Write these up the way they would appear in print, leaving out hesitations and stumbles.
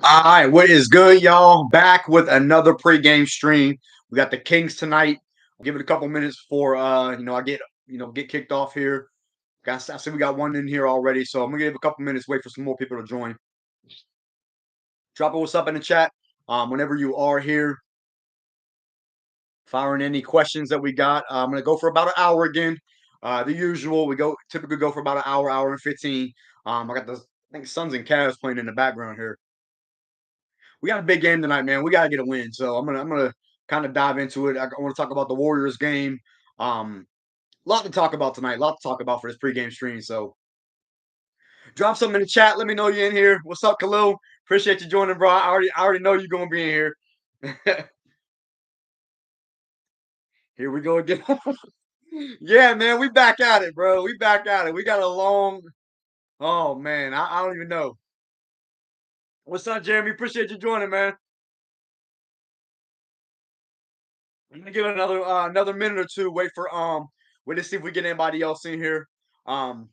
All right, what is good, y'all? Back with another pregame stream. We got the Kings tonight. I'll give it a couple minutes before I get kicked off here. I see we got one in here already, so I'm gonna give a couple minutes, wait for some more people to join. Drop a what's up in the chat. Whenever you are here, firing any questions that we got. I'm gonna go for about an hour again. The usual. We typically go for about an hour and 15. I got the I think Suns and Cavs playing in the background here. We got a big game tonight, man. We got to get a win. So I'm gonna kind of dive into it. I want to talk about the Warriors game. A lot to talk about tonight. A lot to talk about for this pregame stream. So drop something in the chat. Let me know you're in here. What's up, Khalil? Appreciate you joining, bro. I already know you're gonna be in here. Here we go again. Yeah, man, we back at it, bro. We back at it. We got a long. Oh man, I don't even know. What's up, Jeremy? Appreciate you joining, man. I'm gonna give it another minute or two. Wait to see if we get anybody else in here. Um,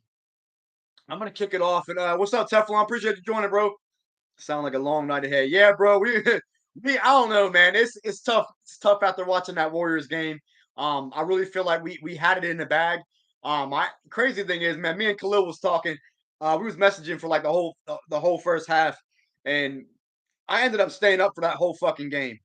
I'm gonna kick it off. And what's up, Teflon? Appreciate you joining, bro. Sound like a long night ahead. Yeah, bro. We I don't know, man. It's tough. It's tough after watching that Warriors game. I really feel like we had it in the bag. I crazy thing is, man, me and Khalil was talking. We was messaging for like the whole first half, and I ended up staying up for that whole fucking game.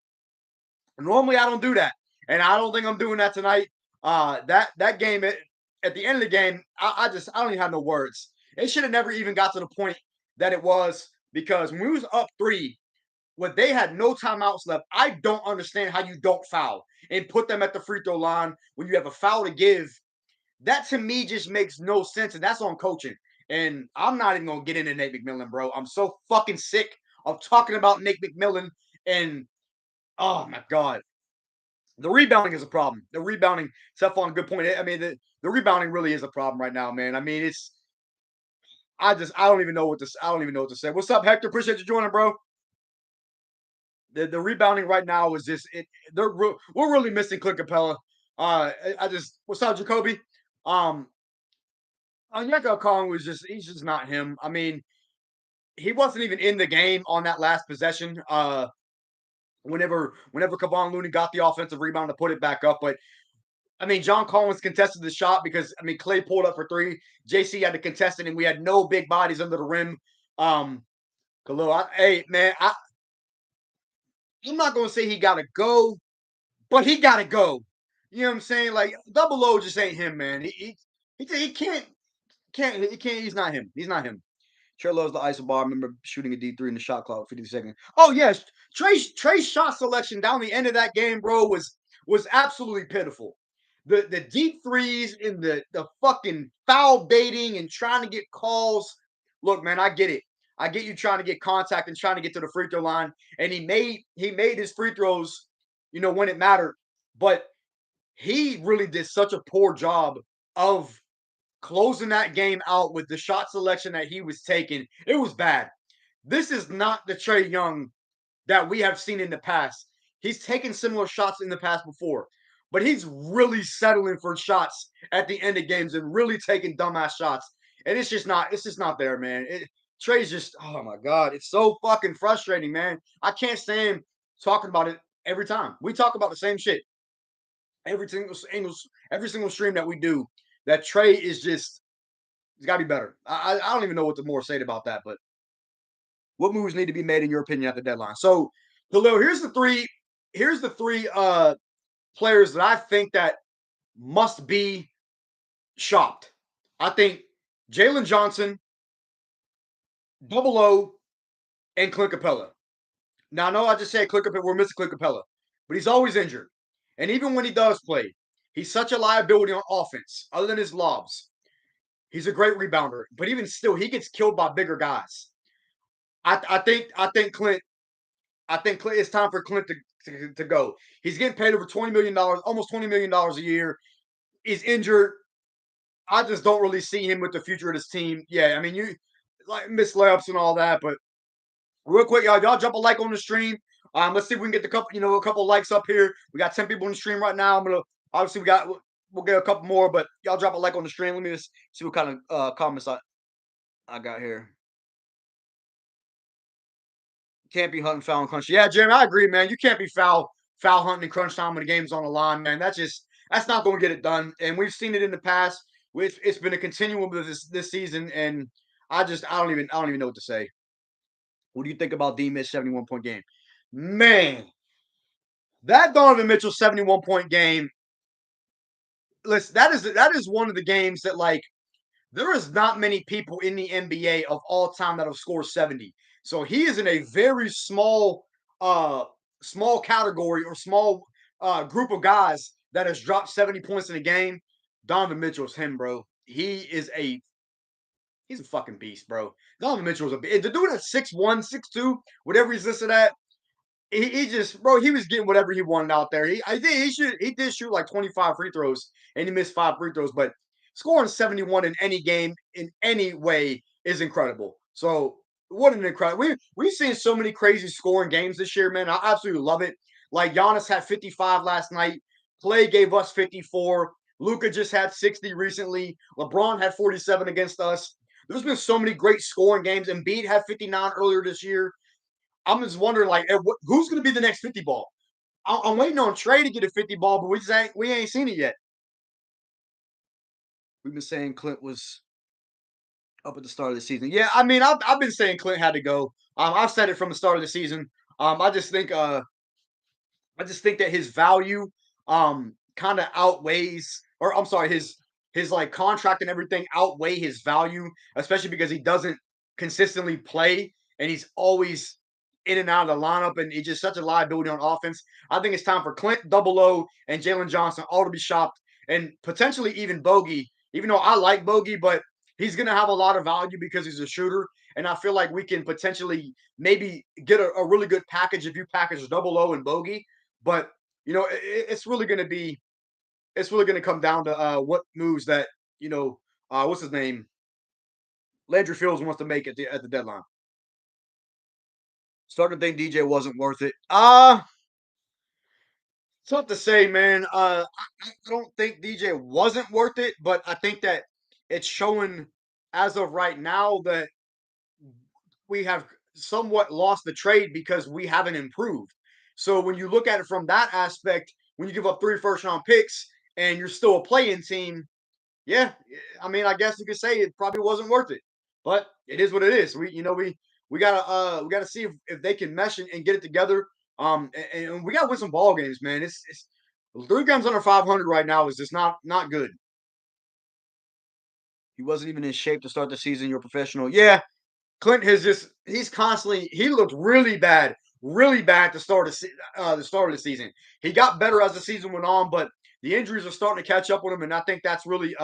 Normally, I don't do that, and I don't think I'm doing that tonight. That game at the end of the game, I don't even have no words. It should have never even got to the point that it was because when we was up three, when they had no timeouts left, I don't understand how you don't foul and put them at the free throw line when you have a foul to give. That to me just makes no sense, and that's on coaching. And I'm not even gonna get into Nate McMillan, bro. I'm so fucking sick of talking about Nate McMillan and oh my god, the rebounding is a problem. The rebounding, Stephon, good point. I mean, the rebounding really is a problem right now, man. I mean, I don't even know what to I don't even know what to say. What's up, Hector? Appreciate you joining, bro. The rebounding right now is just we're really missing Clint Capella. I just what's up, Jacoby? Um, Onyeka Kong he's just not him. I mean, he wasn't even in the game on that last possession. Whenever Kevon Looney got the offensive rebound to put it back up, but I mean, John Collins contested the shot because I mean Clay pulled up for three. JC had to contest it, and we had no big bodies under the rim. Um, Khalil, hey man, I'm not gonna say he gotta go, but he gotta go. You know what I'm saying? Like Double O just ain't him, man. He can't. He's not him. He's not him. Trey loves the iso bar. I remember shooting a D3 in the shot clock 50 seconds. Oh yes, Trey's shot selection down the end of that game, bro, was absolutely pitiful. The deep threes and the fucking foul baiting and trying to get calls. Look, man, I get it. I get you trying to get contact and trying to get to the free throw line. And he made his free throws, when it mattered. But he really did such a poor job of closing that game out with the shot selection that he was taking. It was bad. This is not the Trey Young that we have seen in the past. He's taken similar shots in the past before, but he's really settling for shots at the end of games and really taking dumbass shots. And it's just not there, man. Trey's just, oh my God, it's so fucking frustrating, man. I can't stand talking about it every time. We talk about the same shit every single stream that we do. That Trey is just it's got to be better. I don't even know what to more say about that, but what moves need to be made in your opinion at the deadline? So, Khalil, here's the three players that I think that must be shopped. I think Jalen Johnson, Double O, and Clint Capella. Now, I know I just said Clint Capella, we're missing Clint Capella, but he's always injured. And even when he does play, he's such a liability on offense, other than his lobs. He's a great rebounder, but even still, he gets killed by bigger guys. I think it's time for Clint to go. He's getting paid over $20 million, almost $20 million a year. He's injured. I just don't really see him with the future of this team. Yeah, I mean you like miss layups and all that, but real quick, y'all drop a like on the stream. Let's see if we can get a couple likes up here. We got 10 people in the stream right now. I'm gonna obviously we'll get a couple more, but y'all drop a like on the stream. Let me just see what kind of comments I got here. Can't be hunting foul in crunch. Yeah, Jeremy, I agree, man. You can't be foul hunting in crunch time when the game's on the line, man. That's not going to get it done. And we've seen it in the past. It's been a continuum of this season, and I don't even know what to say. What do you think about D Mitch 71-point game? Man, that Donovan Mitchell 71-point game. Listen, that is one of the games that like there is not many people in the NBA of all time that have scored 70. So he is in a very small category or small group of guys that has dropped 70 points in a game. Donovan Mitchell's him, bro. He's a fucking beast, bro. Donovan Mitchell's the dude at 6'1", 6'2", whatever he's listed at. He just, bro, he was getting whatever he wanted out there. He did shoot like 25 free throws and he missed 5 free throws, but scoring 71 in any game in any way is incredible. So what an incredible we've seen so many crazy scoring games this year, man. I absolutely love it. Like Giannis had 55 last night. Clay gave us 54. Luka just had 60 recently. LeBron had 47 against us. There's been so many great scoring games. Embiid had 59 earlier this year. I'm just wondering, like, who's going to be the next 50 ball? I'm waiting on Trey to get a 50 ball, but we ain't seen it yet. We've been saying Clint was up at the start of the season. Yeah, I mean, I've been saying Clint had to go. I've said it from the start of the season. I just think that his value kind of outweighs, or I'm sorry, his like contract and everything outweigh his value, especially because he doesn't consistently play and he's always in and out of the lineup, and he's just such a liability on offense. I think it's time for Clint, Double O, and Jalen Johnson all to be shopped, and potentially even Bogey. Even though I like Bogey, but he's going to have a lot of value because he's a shooter, and I feel like we can potentially maybe get a really good package if you package Double O and Bogey. But it's really going to be it's really going to come down to what moves that what's his name, Landry Fields wants to make at the deadline. Starting to think DJ wasn't worth it. It's tough to say, man. I don't think DJ wasn't worth it, but I think that it's showing as of right now that we have somewhat lost the trade because we haven't improved. So when you look at it from that aspect, when you give up 3 first-round picks and you're still a playing team, yeah, I mean, I guess you could say it probably wasn't worth it, but it is what it is. We gotta see if they can mesh and get it together. And we gotta win some ball games, man. It's 3 games under 500 right now is just not good. He wasn't even in shape to start the season. You're a professional. Yeah, Clint has he's constantly he looked really bad to start the start of the season. He got better as the season went on, but the injuries are starting to catch up with him, and I think that's really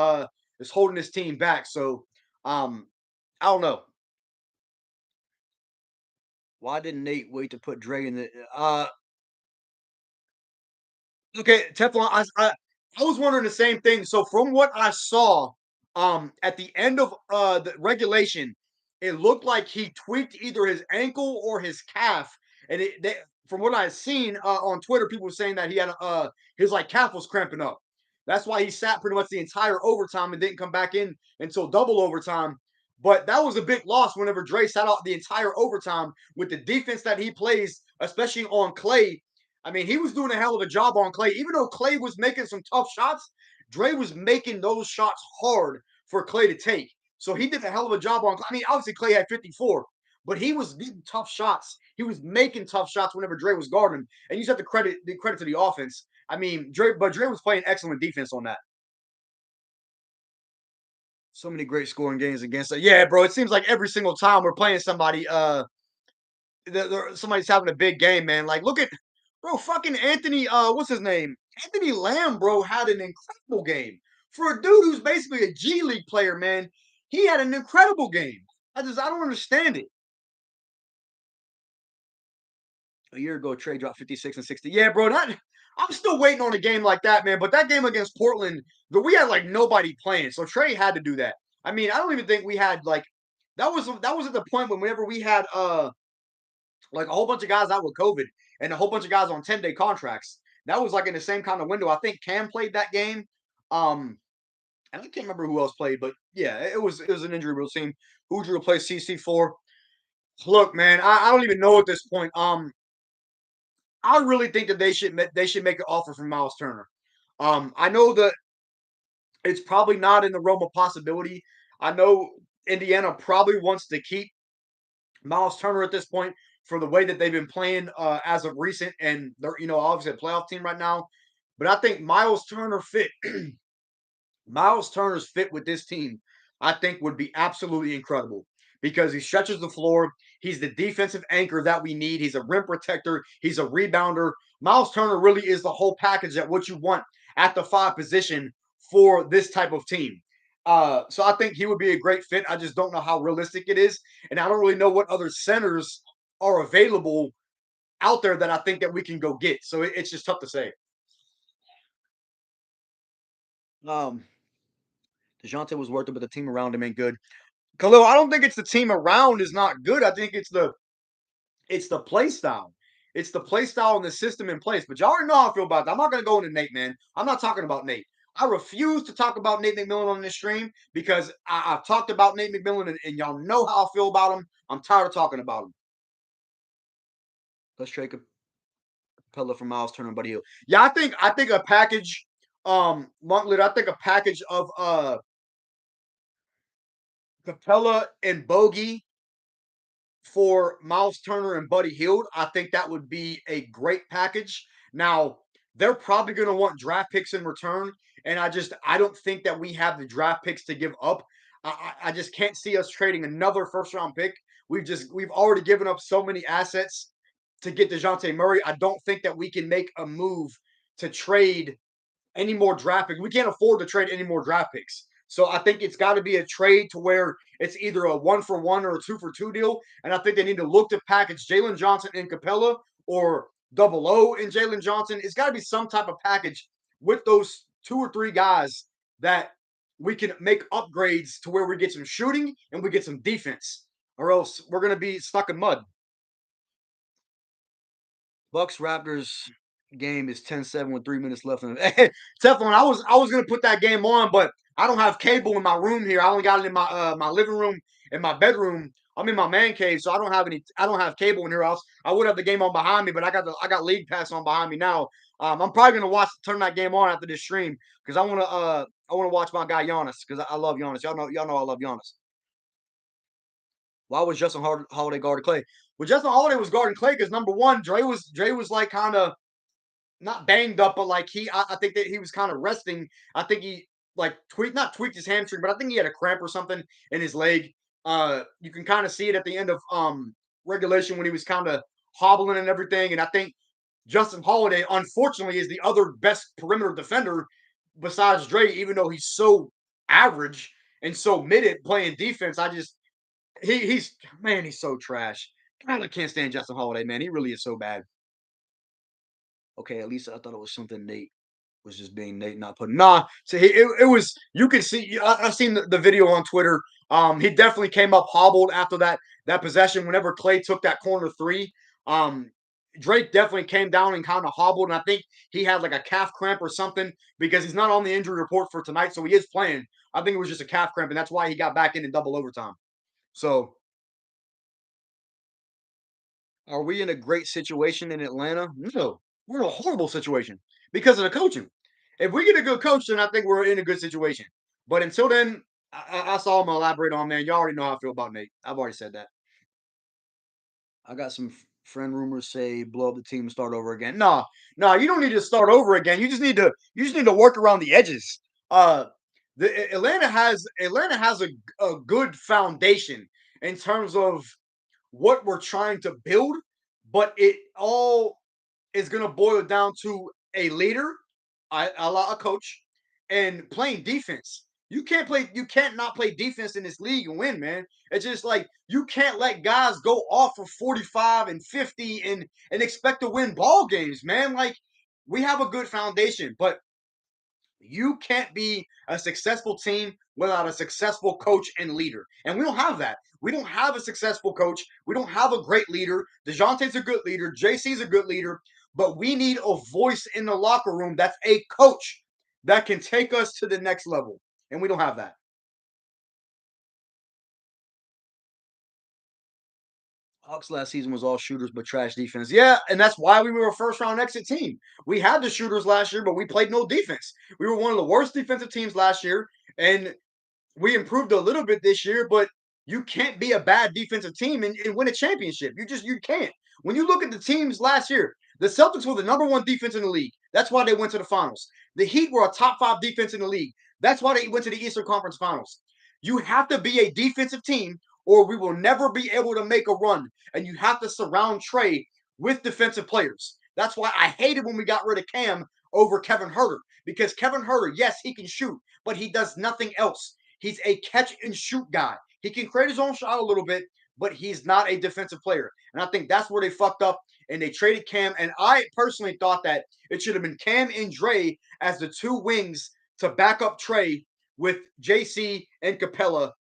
is holding his team back. So I don't know. Why didn't Nate wait to put Dre in the okay, Teflon, I was wondering the same thing. So from what I saw, at the end of the regulation, it looked like he tweaked either his ankle or his calf, and from what I've seen on Twitter, people were saying that he had his like calf was cramping up. That's why he sat pretty much the entire overtime and didn't come back in until double overtime. But that was a big loss whenever Dre sat out the entire overtime with the defense that he plays, especially on Clay. I mean, he was doing a hell of a job on Clay. Even though Clay was making some tough shots, Dre was making those shots hard for Clay to take. So he did a hell of a job on. I mean, obviously Clay had 54, but he was getting tough shots. He was making tough shots whenever Dre was guarding. And you just have to credit to the offense. I mean, Dre was playing excellent defense on that. So many great scoring games against it. Yeah, bro. It seems like every single time we're playing somebody, somebody's having a big game, man. Like, look at bro, fucking Anthony. What's his name? Anthony Lamb, bro, had an incredible game for a dude who's basically a G League player, man. He had an incredible game. I don't understand it. A year ago, Trey dropped 56 and 60. Yeah, bro, I'm still waiting on a game like that, man. But that game against Portland, but we had like nobody playing, so Trey had to do that. I mean, I don't even think we had like that was at the point when whenever we had like a whole bunch of guys out with COVID and a whole bunch of guys on 10-day contracts. That was like in the same kind of window. I think Cam played that game. And I can't remember who else played, but yeah, it was an injury real team. Who'd you replace CC for? Look, man, I don't even know at this point. I really think that they should make an offer for Miles Turner. I know that it's probably not in the realm of possibility. I know Indiana probably wants to keep Miles Turner at this point for the way that they've been playing as of recent, and they're obviously a playoff team right now. But I think Miles Turner's fit with this team, I think, would be absolutely incredible because he stretches the floor. He's the defensive anchor that we need. He's a rim protector. He's a rebounder. Miles Turner really is the whole package that what you want at the five position for this type of team. So I think he would be a great fit. I just don't know how realistic it is, and I don't really know what other centers are available out there that I think that we can go get. So it's just tough to say. Um, Dejounte was worth it, but the team around him ain't good. Khalil, I don't think it's the team around is not good. I think it's the play style. It's the play style and the system in place. But y'all already know how I feel about that. I'm not gonna go into Nate, man. I'm not talking about Nate. I refuse to talk about Nate McMillan on this stream because I've talked about Nate McMillan and y'all know how I feel about him. I'm tired of talking about him. Let's trade Capella for Miles Turner and Buddy Hill. Yeah, I think a package, Montlet, I think a package of Capella and Bogey for Miles Turner and Buddy Hield, I think that would be a great package. Now, they're probably going to want draft picks in return, and I don't think that we have the draft picks to give up. I just can't see us trading another first round pick. We've already given up so many assets to get DeJounte Murray. I don't think that we can make a move to trade any more draft picks. We can't afford to trade any more draft picks. So I think it's got to be a trade to where it's either a 1-for-1 or a 2-for-2 deal. And I think they need to look to package Jalen Johnson and Capella or double O in Jalen Johnson. It's got to be some type of package with those two or three guys that we can make upgrades to where we get some shooting and we get some defense, or else we're going to be stuck in mud. Bucks Raptors game is 10-7 with 3 minutes left. Teflon, I was gonna put that game on, but I don't have cable in my room here. I only got it in my living room and my bedroom. I'm in my man cave, so I don't have cable in here else. I would have the game on behind me, but I got League Pass on behind me now. I'm probably gonna turn that game on after this stream because I wanna watch my guy Giannis because I love Giannis. Y'all know I love Giannis. Why was Justin Holiday guarding Clay? Well, Justin Holiday was guarding Clay because number one, Dre was like kind of not banged up, but like I think that he was kind of resting. I think he like not tweaked his hamstring, but I think he had a cramp or something in his leg. You can kind of see it at the end of regulation when he was kind of hobbling and everything. And I think Justin Holiday, unfortunately, is the other best perimeter defender besides Dre, even though he's so average and so mid at playing defense. He's man, he's so trash. I can't stand Justin Holiday, man. He really is so bad. Okay, at least I thought it was something Nate was just being Nate, not putting. Nah, so it was. You can see. I seen the video on Twitter. He definitely came up hobbled after that possession. Whenever Clay took that corner three, Drake definitely came down and kind of hobbled, and I think he had like a calf cramp or something because he's not on the injury report for tonight, so he is playing. I think it was just a calf cramp, and that's why he got back in double overtime. So, are we in a great situation in Atlanta? No, we're in a horrible situation because of the coaching. If we get a good coach, then I think we're in a good situation. But until then, I saw him elaborate on, man. Y'all already know how I feel about Nate. I've already said that. I got some friend rumors say blow up the team and start over again. No, you don't need to start over again. You just need to work around the edges. Uh, the Atlanta has a good foundation in terms of what we're trying to build, but it all is going to boil down to a leader, a coach, and playing defense. You can't not play defense in this league and win, man. It's just like you can't let guys go off for 45 and 50 and expect to win ball games, man. Like we have a good foundation, but you can't be a successful team without a successful coach and leader. And we don't have that. We don't have a successful coach. We don't have a great leader. DeJounte's a good leader. JC's a good leader. But we need a voice in the locker room that's a coach that can take us to the next level. And we don't have that. Hawks last season was all shooters but trash defense. Yeah, and that's why we were a first round exit team. We had the shooters last year, but we played no defense. We were one of the worst defensive teams last year, and we improved a little bit this year, but you can't be a bad defensive team and win a championship. You can't. When you look at the teams last year, the Celtics were the number one defense in the league. That's why they went to the finals. The Heat were a top five defense in the league. That's why they went to the Eastern Conference Finals. You have to be a defensive team, or we will never be able to make a run. And you have to surround Trey with defensive players. That's why I hated when we got rid of Cam over Kevin Herter, because Kevin Herter, yes, he can shoot, but he does nothing else. He's a catch and shoot guy. He can create his own shot a little bit, but he's not a defensive player. And I think that's where they fucked up and they traded Cam. And I personally thought that it should have been Cam and Dre as the two wings to back up Trey, with JC and Capella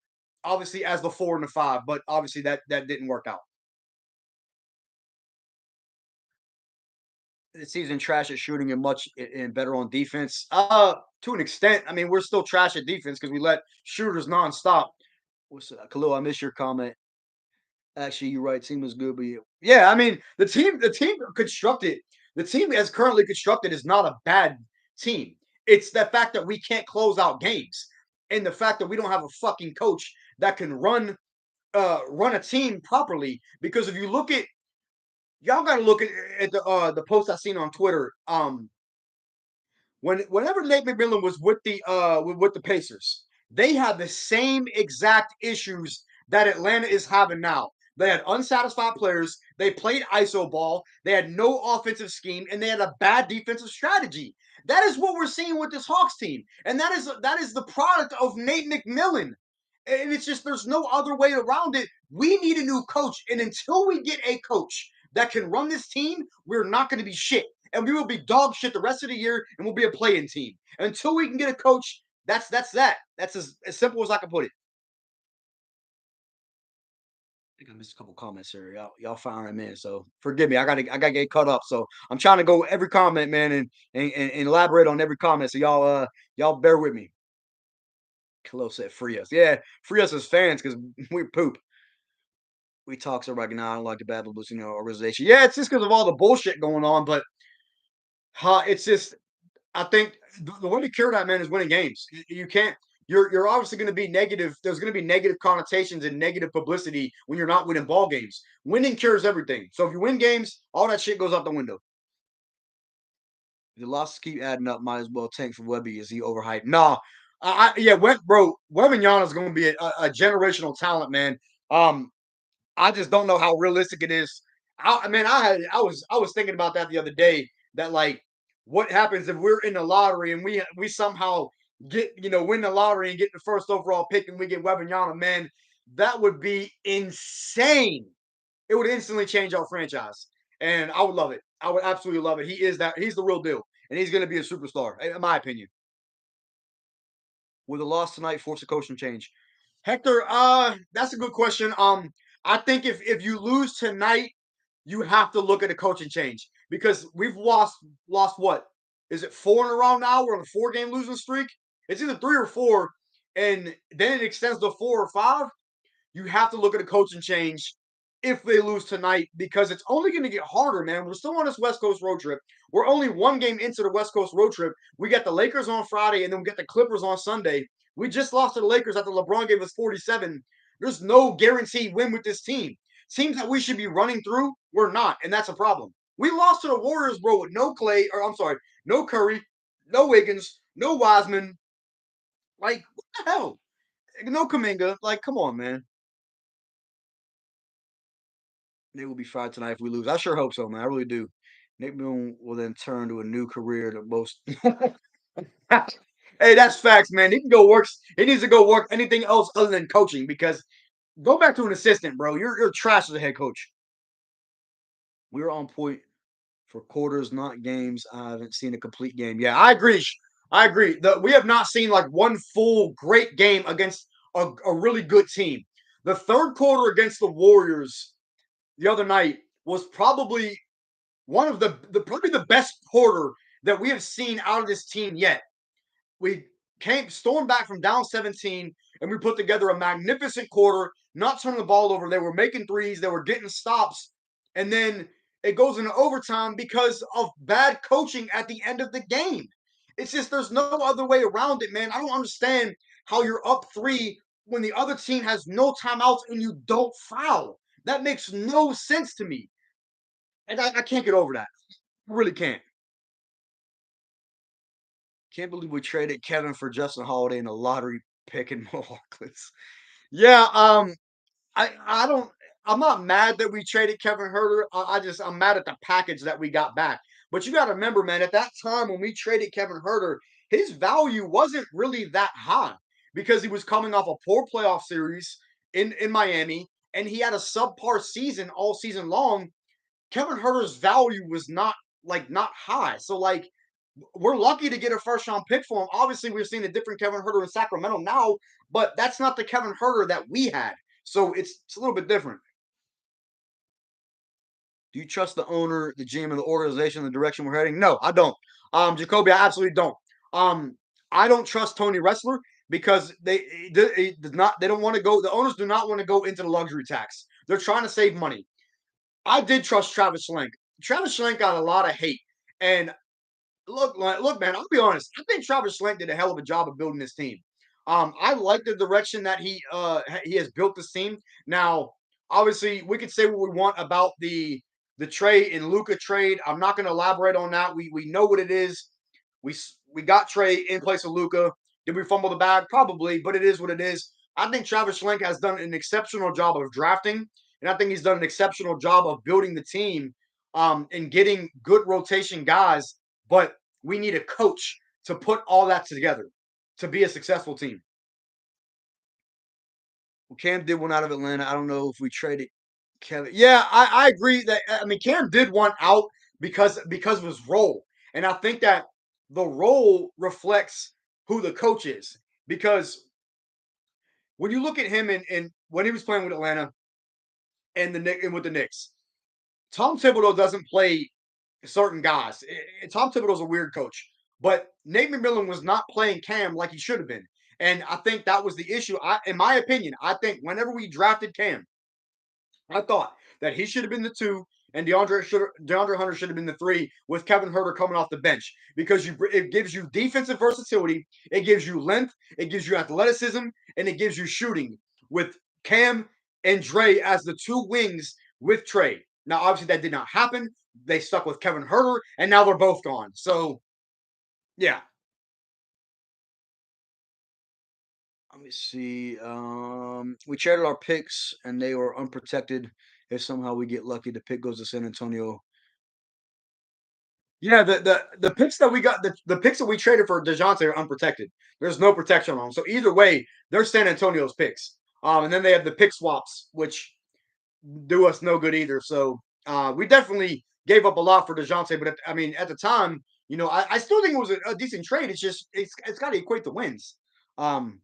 obviously as the 4 and the 5. But obviously that didn't work out. The season trash at shooting and much and better on defense. To an extent. I mean, we're still trash at defense because we let shooters nonstop. What's Khalil? I missed your comment. Actually, you're right. Team was good, but yeah, I mean, the team as currently constructed is not a bad team. It's the fact that we can't close out games, and the fact that we don't have a fucking coach that can run a team properly. Because if you look at y'all, got to look at the post I seen on Twitter. Whenever Nate McMillan was with the Pacers, they had the same exact issues that Atlanta is having now. They had unsatisfied players. They played iso ball. They had no offensive scheme, and they had a bad defensive strategy. That is what we're seeing with this Hawks team, and that is the product of Nate McMillan. And it's just there's no other way around it. We need a new coach, and until we get a coach that can run this team, we're not going to be shit, and we will be dog shit the rest of the year, and we'll be a playing team until we can get a coach. That's that. That's as simple as I can put it. I think I missed a couple comments here. Y'all firing them in, so forgive me. I gotta get caught up. So I'm trying to go every comment, man, and elaborate on every comment. So y'all bear with me. Khalil said free us. Yeah, free us as fans because we poop. We talk so right now. I don't like the bad publicity, organization. Yeah, it's just because of all the bullshit going on, but it's just I think the way to cure that, man, is winning games. You can't. You're obviously going to be negative. There's going to be negative connotations and negative publicity when you're not winning ball games. Winning cures everything. So if you win games, all that shit goes out the window. The losses keep adding up. Might as well tank for Webby. Is he overhyped? Nah. Yeah, bro. Webanyana is going to be a generational talent, man. I just don't know how realistic it is. I was thinking about that the other day. That like, what happens if we're in the lottery and we somehow get win the lottery and get the first overall pick and we get Wembanyama? Man, that would be insane. It would instantly change our franchise, and I would love it. I would absolutely love it. He's the real deal, and he's going to be a superstar, in my opinion. With a loss tonight, force a coaching change. Hector, that's a good question. I think if you lose tonight, you have to look at a coaching change because we've lost what? Is it 4 in a row now? We're on a 4-game losing streak. It's either 3 or 4, and then it extends to 4 or 5. You have to look at a coaching change if they lose tonight because it's only going to get harder, man. We're still on this West Coast road trip. We're only 1 game into the West Coast road trip. We got the Lakers on Friday, and then we get the Clippers on Sunday. We just lost to the Lakers after LeBron gave us 47. There's no guaranteed win with this team. Teams that we should be running through, we're not, and that's a problem. We lost to the Warriors, bro, with no Clay, or I'm sorry, no Curry, no Wiggins, no Wiseman. Like, what the hell? No Kaminga. Like, come on, man. They will be fired tonight if we lose. I sure hope so, man. I really do. Nick Boone will then turn to a new career. The most. Hey, that's facts, man. He can go work. He needs to go work anything else other than coaching because go back to an assistant, bro. You're trash as a head coach. We're on point for quarters, not games. I haven't seen a complete game. Yeah, I agree. I agree. We have not seen like one full great game against a really good team. The third quarter against the Warriors the other night was probably one of probably the best quarter that we have seen out of this team yet. We came stormed back from down 17 and we put together a magnificent quarter. not turning the ball over. They were making threes, they were getting stops, and then it goes into overtime because of bad coaching at the end of the game. It's just there's no other way around it, man. I don't understand how you're up three when the other team has no timeouts and you don't foul. That makes no sense to me. And I can't get over that. I really can't. Can't believe we traded Kevin for Justin Holiday in a lottery pick in Milwaukee. Yeah, I don't. I'm not mad that we traded Kevin Herter. I'm mad at the package that we got back. But you got to remember, man, at that time when we traded Kevin Herter, his value wasn't really that high because he was coming off a poor playoff series in Miami, and he had a subpar season all season long. Kevin Herter's value was not high. So like we're lucky to get a first round pick for him. Obviously, we're seeing a different Kevin Herter in Sacramento now, but that's not the Kevin Herter that we had. So it's a little bit different. Do you trust the owner, the GM, and the organization, the direction we're heading? No, I don't. Jacoby, I absolutely don't. Um, I don't trust Tony Wrestler because they does not they don't want to go. The owners do not want to go into the luxury tax. They're trying to save money. I did trust Travis Schlenk. Travis Schlenk got a lot of hate, and look, man. I'll be honest. I think Travis Schlenk did a hell of a job of building this team. I like the direction that he has built this team. Now, obviously, we could say what we want about the Trey and Luca trade. I'm not going to elaborate on that. We know what it is. We got Trey in place of Luca. Did we fumble the bag? Probably, but it is what it is. I think Travis Schlenk has done an exceptional job of drafting, and I think he's done an exceptional job of building the team and getting good rotation guys. But we need a coach to put all that together to be a successful team. Well, Cam did one out of Atlanta. I don't know if we traded Kevin. Yeah, I agree that I mean Cam did one out because of his role. And I think that the role reflects who the coach is. Because when you look at him and when he was playing with Atlanta and with the Knicks, Tom Thibodeau doesn't play certain guys. Tom Thibodeau's a weird coach, but Nate McMillan was not playing Cam like he should have been, and I think that was the issue. In my opinion, I think whenever we drafted Cam, I thought that he should have been the two, and DeAndre Hunter should have been the three, with Kevin Herter coming off the bench because it gives you defensive versatility, it gives you length, it gives you athleticism, and it gives you shooting with Cam and Dre as the two wings with Trey. Now, obviously, that did not happen. They stuck with Kevin Herter, and now they're both gone. So, yeah. Let me see. We traded our picks, and they were unprotected. If somehow we get lucky, the pick goes to San Antonio. Yeah, the picks that we got, the picks that we traded for DeJounte are unprotected. There's no protection on them. So either way, they're San Antonio's picks. And then they have the pick swaps, which do us no good either. So we definitely gave up a lot for DeJounte, but I mean, at the time, I still think it was a decent trade. It's just it's got to equate the wins. Um,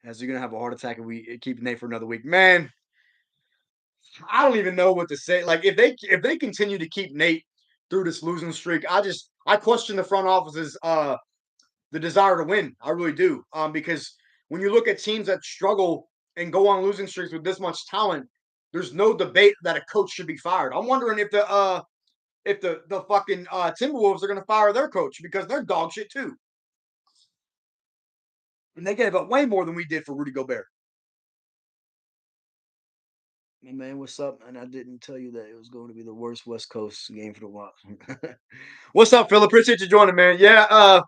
as you're gonna have a heart attack if we keep Nate for another week, man. I don't even know what to say. Like if they continue to keep Nate through this losing streak, I question the front office's the desire to win. I really do. Because when you look at teams that struggle and go on losing streaks with this much talent, there's no debate that a coach should be fired. I'm wondering if the fucking Timberwolves are gonna fire their coach because they're dog shit too. And they gave up way more than we did for Rudy Gobert. Hey man, what's up? And I didn't tell you that it was going to be the worst West Coast game for the Watch. What's up, Phil? Appreciate you joining, man. Yeah,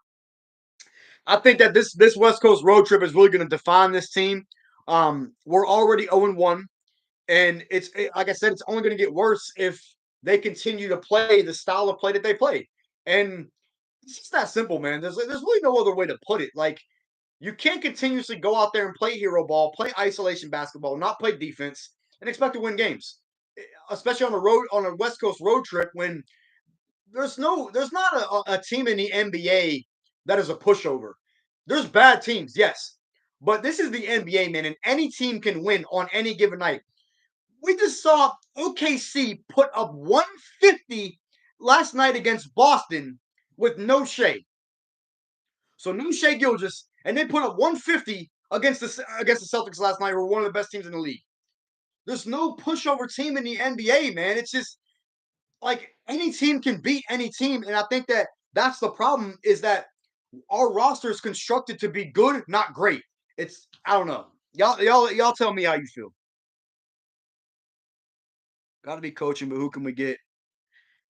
I think that this West Coast road trip is really going to define this team. We're already 0-1, and like I said, it's only going to get worse if they continue to play the style of play that they play. And it's just that simple, man. There's really no other way to put it. Like you can't continuously go out there and play hero ball, play isolation basketball, not play defense, and expect to win games. Especially on a West Coast road trip when there's not a team in the NBA that is a pushover. There's bad teams, yes. But this is the NBA, man, and any team can win on any given night. We just saw OKC put up 150 last night against Boston with no Shea. So no Shea Gilgis, and they put up 150 against the Celtics last night, who were one of the best teams in the league. There's no pushover team in the NBA, man. It's just like any team can beat any team, and I think that that's the problem is that our roster is constructed to be good, not great. It's I don't know. Y'all tell me how you feel. Got to be coaching, but who can we get?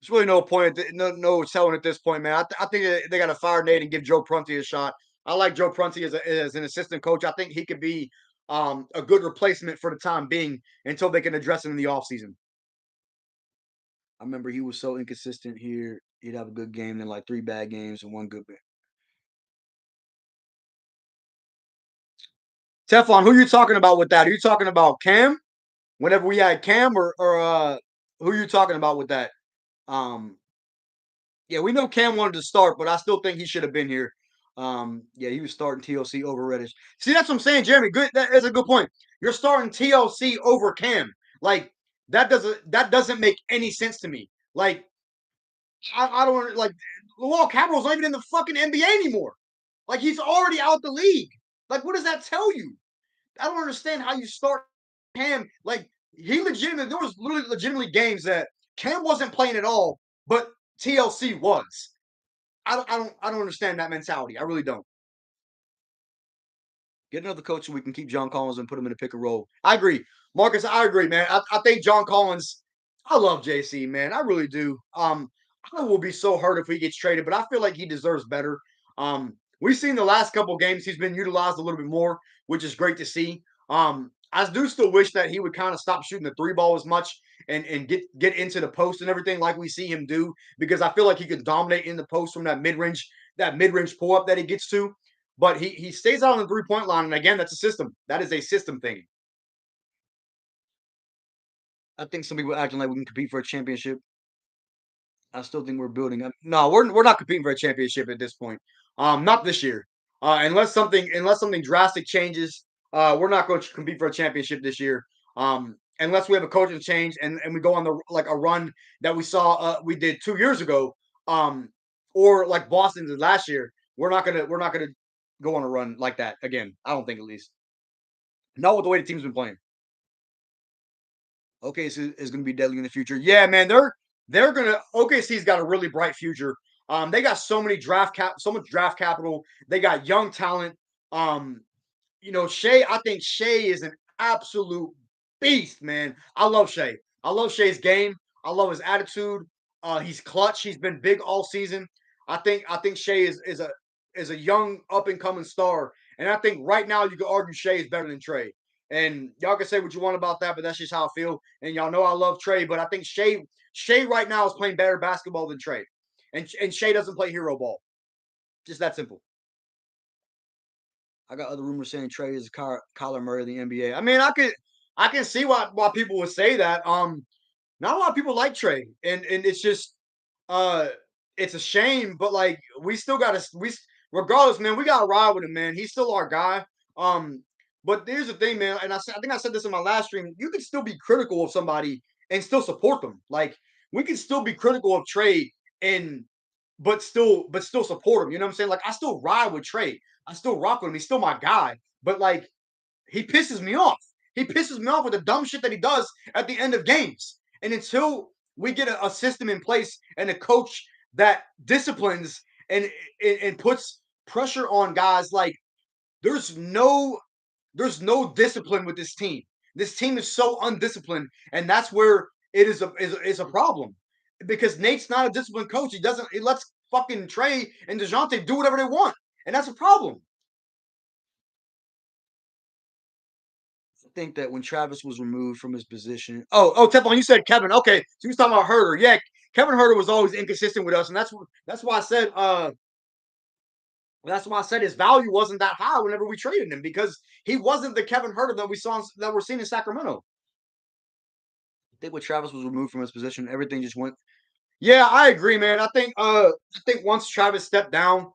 There's really no point, no telling at this point, man. I think they got to fire Nate and give Joe Prunty a shot. I like Joe Prunty as an assistant coach. I think he could be a good replacement for the time being until they can address him in the offseason. I remember he was so inconsistent here. He'd have a good game, then like three bad games and one good game. Teflon, who you talking about with that? Are you talking about Cam? Whenever we had Cam, or who you talking about with that? Um, Yeah, we know Cam wanted to start, but I still think he should have been here. Yeah, he was starting TLC over Reddish. See, that's what I'm saying, Jeremy. Good, that is a good point. You're starting TLC over Cam. Like that doesn't make any sense to me. Like I don't like Lowell Capital's not even in the fucking NBA anymore. Like he's already out the league. Like what does that tell you? I don't understand how you start Cam. Like he legitimately, there was literally legitimately games that Cam wasn't playing at all, but TLC was. I don't understand that mentality. I really don't. Get another coach so we can keep John Collins and put him in a pick and roll. I agree, Marcus. I agree, man. I think John Collins. I love JC, man. I really do. I will be so hurt if he gets traded, but I feel like he deserves better. We've seen the last couple games he's been utilized a little bit more, which is great to see. I do still wish that he would kind of stop shooting the three ball as much and get into the post and everything like we see him do, because I feel like he can dominate in the post from that mid range pull up that he gets to. But he stays out on the 3 point line, and again, that's a system. That is a system thing. I think some people acting like we can compete for a championship. I still think we're building up. No, we're not competing for a championship at this point. Not this year. Unless something drastic changes, we're not going to compete for a championship this year. Unless we have a coaching change and we go on the like a run that we did 2 years ago, or like Boston did last year. We're not gonna go on a run like that again. I don't think, at least not with the way the team's been playing. OKC is going to be deadly in the future. Yeah, man, they're gonna OKC's got a really bright future. They got so much draft capital. They got young talent. Um, Shea. I think Shea is an absolute beast, man. I love Shea. I love Shea's game. I love his attitude. He's clutch. He's been big all season. I think Shea is a young up and coming star, and I think right now you could argue Shea is better than Trey. And y'all can say what you want about that, but that's just how I feel. And y'all know I love Trey, but I think Shea right now is playing better basketball than Trey, and Shea doesn't play hero ball. Just that simple. I got other rumors saying Trey is Kyler Murray of the NBA. I mean, I can see why people would say that. Not a lot of people like Trey, and it's just uh it's a shame, but like we still gotta we regardless, man, we gotta ride with him, man. He's still our guy. But here's the thing, man, and I think I said this in my last stream. You can still be critical of somebody and still support them. Like we can still be critical of Trey and but still support him. You know what I'm saying? Like I still ride with Trey. I still rock with him. He's still my guy. But like he pisses me off. He pisses me off with the dumb shit that he does at the end of games. And until we get a system in place and a coach that disciplines and puts pressure on guys, like there's no there's no discipline with this team. This team is so undisciplined, and that's where it is a problem. Because Nate's not a disciplined coach. He lets fucking Trey and DeJounte do whatever they want. And that's a problem. I think that when Travis was removed from his position. Oh, Teflon, you said Kevin. Okay, so he was talking about Herder. Yeah, Kevin Herder was always inconsistent with us, and that's why I said his value wasn't that high whenever we traded him, because he wasn't the Kevin Herter that we're seeing in Sacramento. I think when Travis was removed from his position, everything just went. Yeah, I agree, man. I think once Travis stepped down,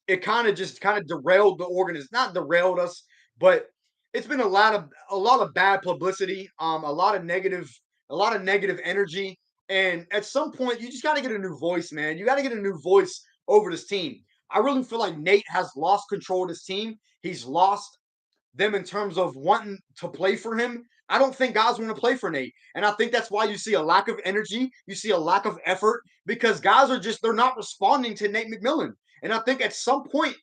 it kind of derailed the organization. Not derailed us, but it's been a lot of bad publicity, a lot of negative energy. And at some point, you just got to get a new voice, man. You got to get a new voice over this team. I really feel like Nate has lost control of this team. He's lost them in terms of wanting to play for him. I don't think guys want to play for Nate. And I think that's why you see a lack of energy. You see a lack of effort because guys are just, they're not responding to Nate McMillan. And I think at some point,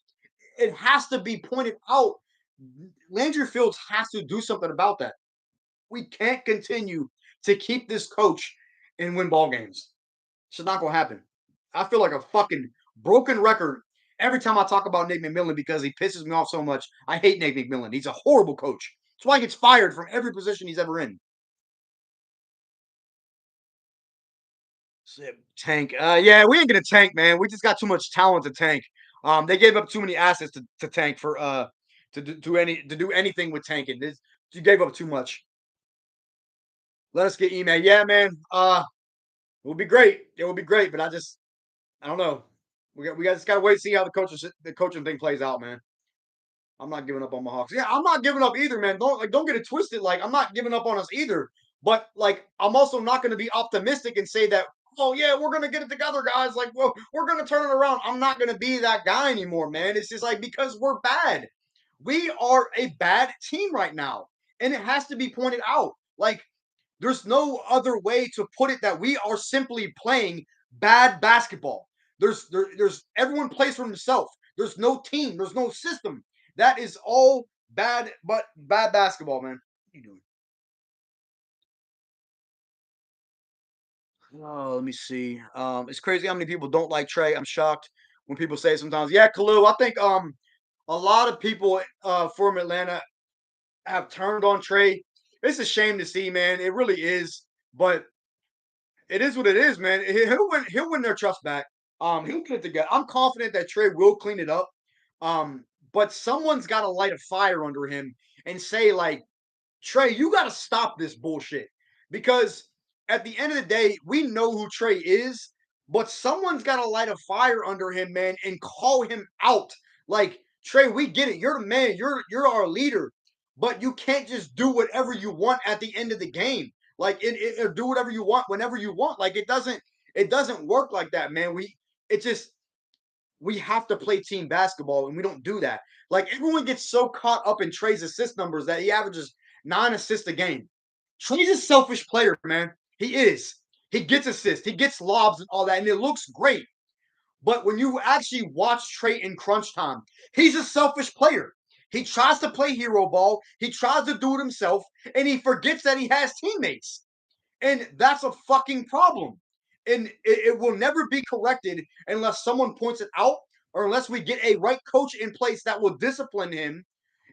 it has to be pointed out. Landry Fields has to do something about that. We can't continue to keep this coach and win ball games. It's not going to happen. I feel like a fucking broken record every time I talk about Nate McMillan because he pisses me off so much. I hate Nate McMillan. He's a horrible coach. That's why he gets fired from every position he's ever in. Tank. Yeah, we ain't gonna tank, man. We just got too much talent to tank. They gave up too many assets to tank for to do anything with tanking. You gave up too much. Let us get email. Yeah, man. It would be great. It would be great, but I don't know. We just gotta wait and see how the coaching thing plays out, man. I'm not giving up on my Hawks. Yeah, I'm not giving up either, man. Don't get it twisted. Like I'm not giving up on us either. But like I'm also not going to be optimistic and say that, oh yeah, we're going to get it together, guys. Like, well, we're going to turn it around. I'm not going to be that guy anymore, man. It's just like because we're bad. We are a bad team right now, and it has to be pointed out. Like there's no other way to put it that we are simply playing bad basketball. There's everyone plays for himself. There's no team. There's no system. That is all bad, but bad basketball, man. What are you doing? Oh, let me see. It's crazy how many people don't like Trey. I'm shocked when people say sometimes, yeah, Khalil. I think a lot of people from Atlanta have turned on Trey. It's a shame to see, man. It really is. But it is what it is, man. He'll win their trust back. He'll get it together. I'm confident that Trey will clean it up. But someone's got to light a fire under him and say, like, Trey, you got to stop this bullshit. Because at the end of the day, we know who Trey is, but someone's got to light a fire under him, man, and call him out. Like, Trey, we get it. You're the man. You're our leader. But you can't just do whatever you want at the end of the game. Like or do whatever you want whenever you want. Like it doesn't work like that, man. It just we have to play team basketball, and we don't do that. Like everyone gets so caught up in Trey's assist numbers that he averages 9 assists a game. Trey's a selfish player, man. He is. He gets assists, he gets lobs and all that, and it looks great. But when you actually watch Trey in crunch time, he's a selfish player. He tries to play hero ball, he tries to do it himself, and he forgets that he has teammates. And that's a fucking problem. And it will never be corrected unless someone points it out or unless we get a right coach in place that will discipline him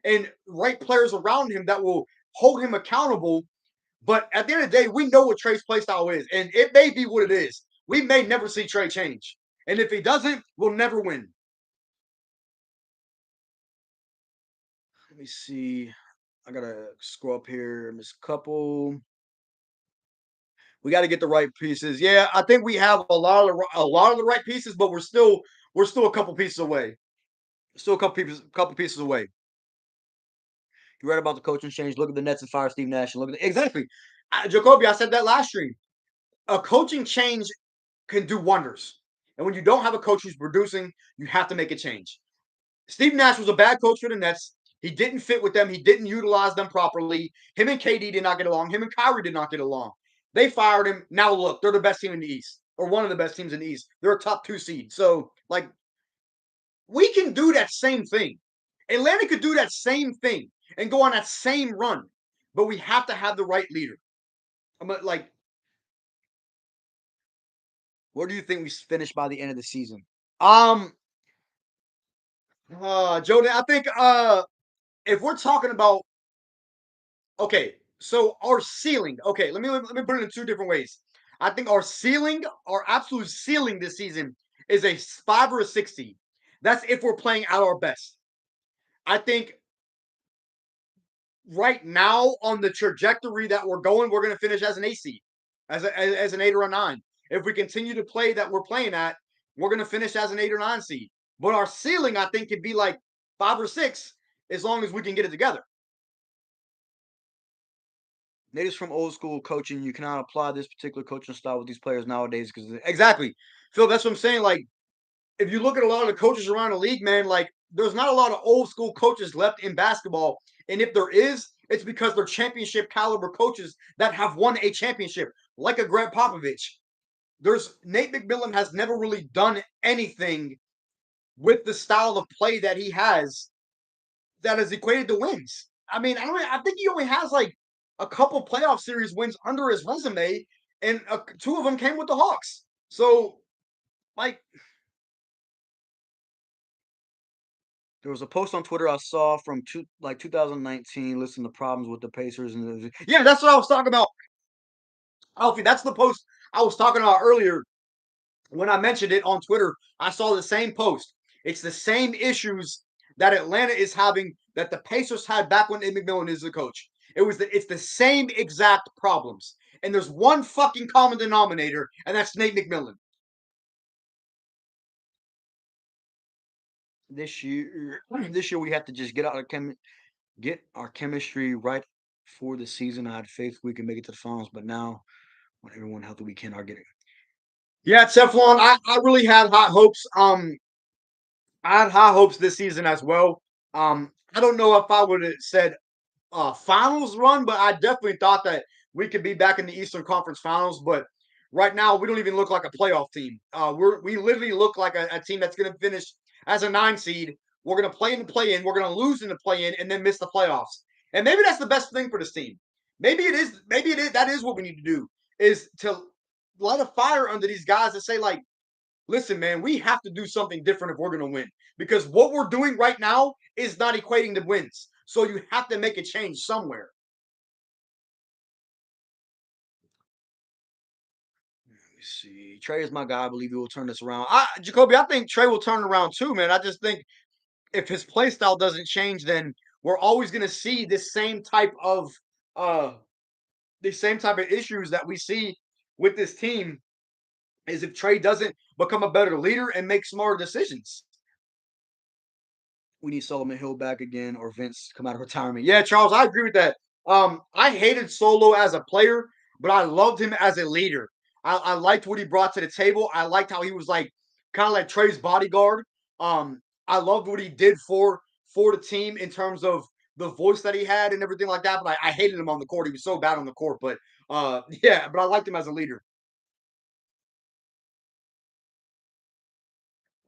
and right players around him that will hold him accountable. But at the end of the day, we know what Trey's play style is, and it may be what it is. We may never see Trey change. And if he doesn't, we'll never win. Let me see. I gotta scroll up here. Miss Couple. We got to get the right pieces. Yeah, I think we have a lot of the right pieces, but we're still a couple pieces away. Still a couple pieces away. You read about the coaching change. Look at the Nets and fire Steve Nash. And look at exactly, Jacoby. I said that last stream. A coaching change can do wonders, and when you don't have a coach who's producing, you have to make a change. Steve Nash was a bad coach for the Nets. He didn't fit with them. He didn't utilize them properly. Him and KD did not get along. Him and Kyrie did not get along. They fired him. Now look, they're the best team in the East, or one of the best teams in the East. They're a top 2 seed. So like we can do that same thing. Atlanta could do that same thing and go on that same run, but we have to have the right leader. Like, where do you think we finish by the end of the season? Um, Jordan, I think if we're talking about okay, so our ceiling. Okay, let me put it in two different ways. I think our ceiling, our absolute ceiling this season is a 5 or a 6 seed. That's if we're playing at our best. I think right now on the trajectory that we're going, we're going to finish as an 8 seed, as an 8 or a 9. If we continue to play that we're playing at, we're going to finish as an 8 or 9 seed. But our ceiling, I think, could be like 5 or 6 as long as we can get it together. Natives from old school coaching, you cannot apply this particular coaching style with these players nowadays because exactly, Phil. That's what I'm saying. Like if you look at a lot of the coaches around the league, man, like there's not a lot of old school coaches left in basketball. And if there is, it's because they're championship caliber coaches that have won a championship, like a Greg Popovich. There's Nate McMillan has never really done anything with the style of play that he has that is equated to wins. I mean, I think he only has like a couple playoff series wins under his resume, and two of them came with the Hawks. So, like, there was a post on Twitter I saw from 2019 listing the problems with the Pacers, and yeah, that's what I was talking about. Alfie, that's the post I was talking about earlier when I mentioned it on Twitter. I saw the same post. It's the same issues that Atlanta is having that the Pacers had back when Nate McMillan is the coach. It's the same exact problems. And there's one fucking common denominator, and that's Nate McMillan. This year we have to just get our chemistry right for the season. I had faith we can make it to the finals, but now when everyone healthy, we cannot get it. Yeah, Teflon, I really had high hopes. I had high hopes this season as well. I don't know if I would have said finals run, but I definitely thought that we could be back in the Eastern Conference Finals. But right now, we don't even look like a playoff team. We literally look like a team that's going to finish as a 9 seed. We're going to play in the play in. We're going to lose in the play in, and then miss the playoffs. And maybe that's the best thing for this team. Maybe it is. Maybe it is. That is what we need to do. Is to light a fire under these guys and say like, listen, man, we have to do something different if we're going to win because what we're doing right now is not equating to wins. So you have to make a change somewhere. Let me see. Trey is my guy. I believe he will turn this around. Jacoby, I think Trey will turn it around too, man. I just think if his play style doesn't change, then we're always going to see uh this same type of issues that we see with this team. Is if Trey doesn't become a better leader and make smarter decisions. We need Solomon Hill back again or Vince come out of retirement. Yeah, Charles, I agree with that. I hated Solo as a player, but I loved him as a leader. I liked what he brought to the table. I liked how he was like kind of like Trey's bodyguard. I loved what he did for the team in terms of the voice that he had and everything like that. But I hated him on the court. He was so bad on the court. But yeah, but I liked him as a leader.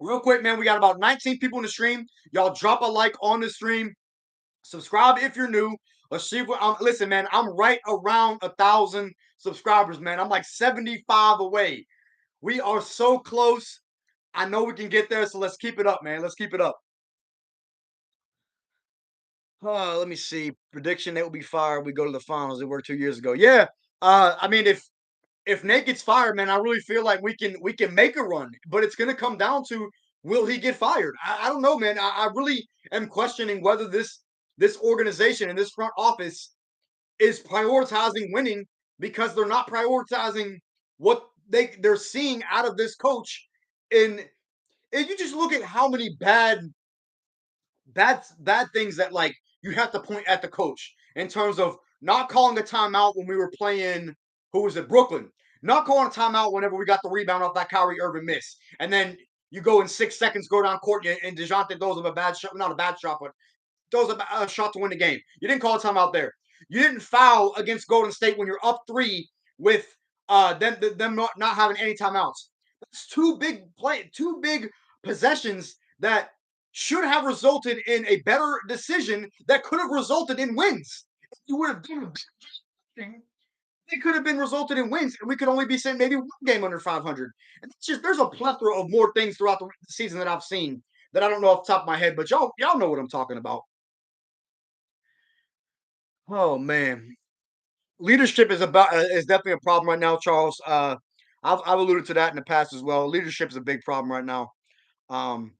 Real quick, man, we got about 19 people in the stream. Y'all drop a like on the stream. Subscribe if you're new. Let's see what listen, man. I'm right around 1,000 subscribers, man. I'm like 75 away. We are so close. I know we can get there, so let's keep it up, man. Let's keep it up. Let me see. Prediction: they will be fired. We go to the finals. It worked 2 years ago. Yeah. I mean, if Nate gets fired, man, I really feel like we can make a run, but it's gonna come down to will he get fired? I don't know, man. I really am questioning whether this organization and this front office is prioritizing winning because they're not prioritizing what they're seeing out of this coach. And if you just look at how many bad things that like you have to point at the coach in terms of not calling a timeout when we were playing who was it, Brooklyn. Not calling a timeout whenever we got the rebound off that Kyrie Irving miss. And then you go in 6 seconds, go down court, and DeJounte throws him a bad shot, not a bad shot, but throws a shot to win the game. You didn't call a timeout there. You didn't foul against Golden State when you're up 3 with them not having any timeouts. That's two big possessions that should have resulted in a better decision that could have resulted in wins. If you would have done thing, it could have been resulted in wins, and we could only be sitting maybe one game under 500. And it's just there's a plethora of more things throughout the season that I've seen that I don't know off the top of my head, but y'all know what I'm talking about. Oh man, leadership is definitely a problem right now, Charles. I've alluded to that in the past as well. Leadership is a big problem right now. Um,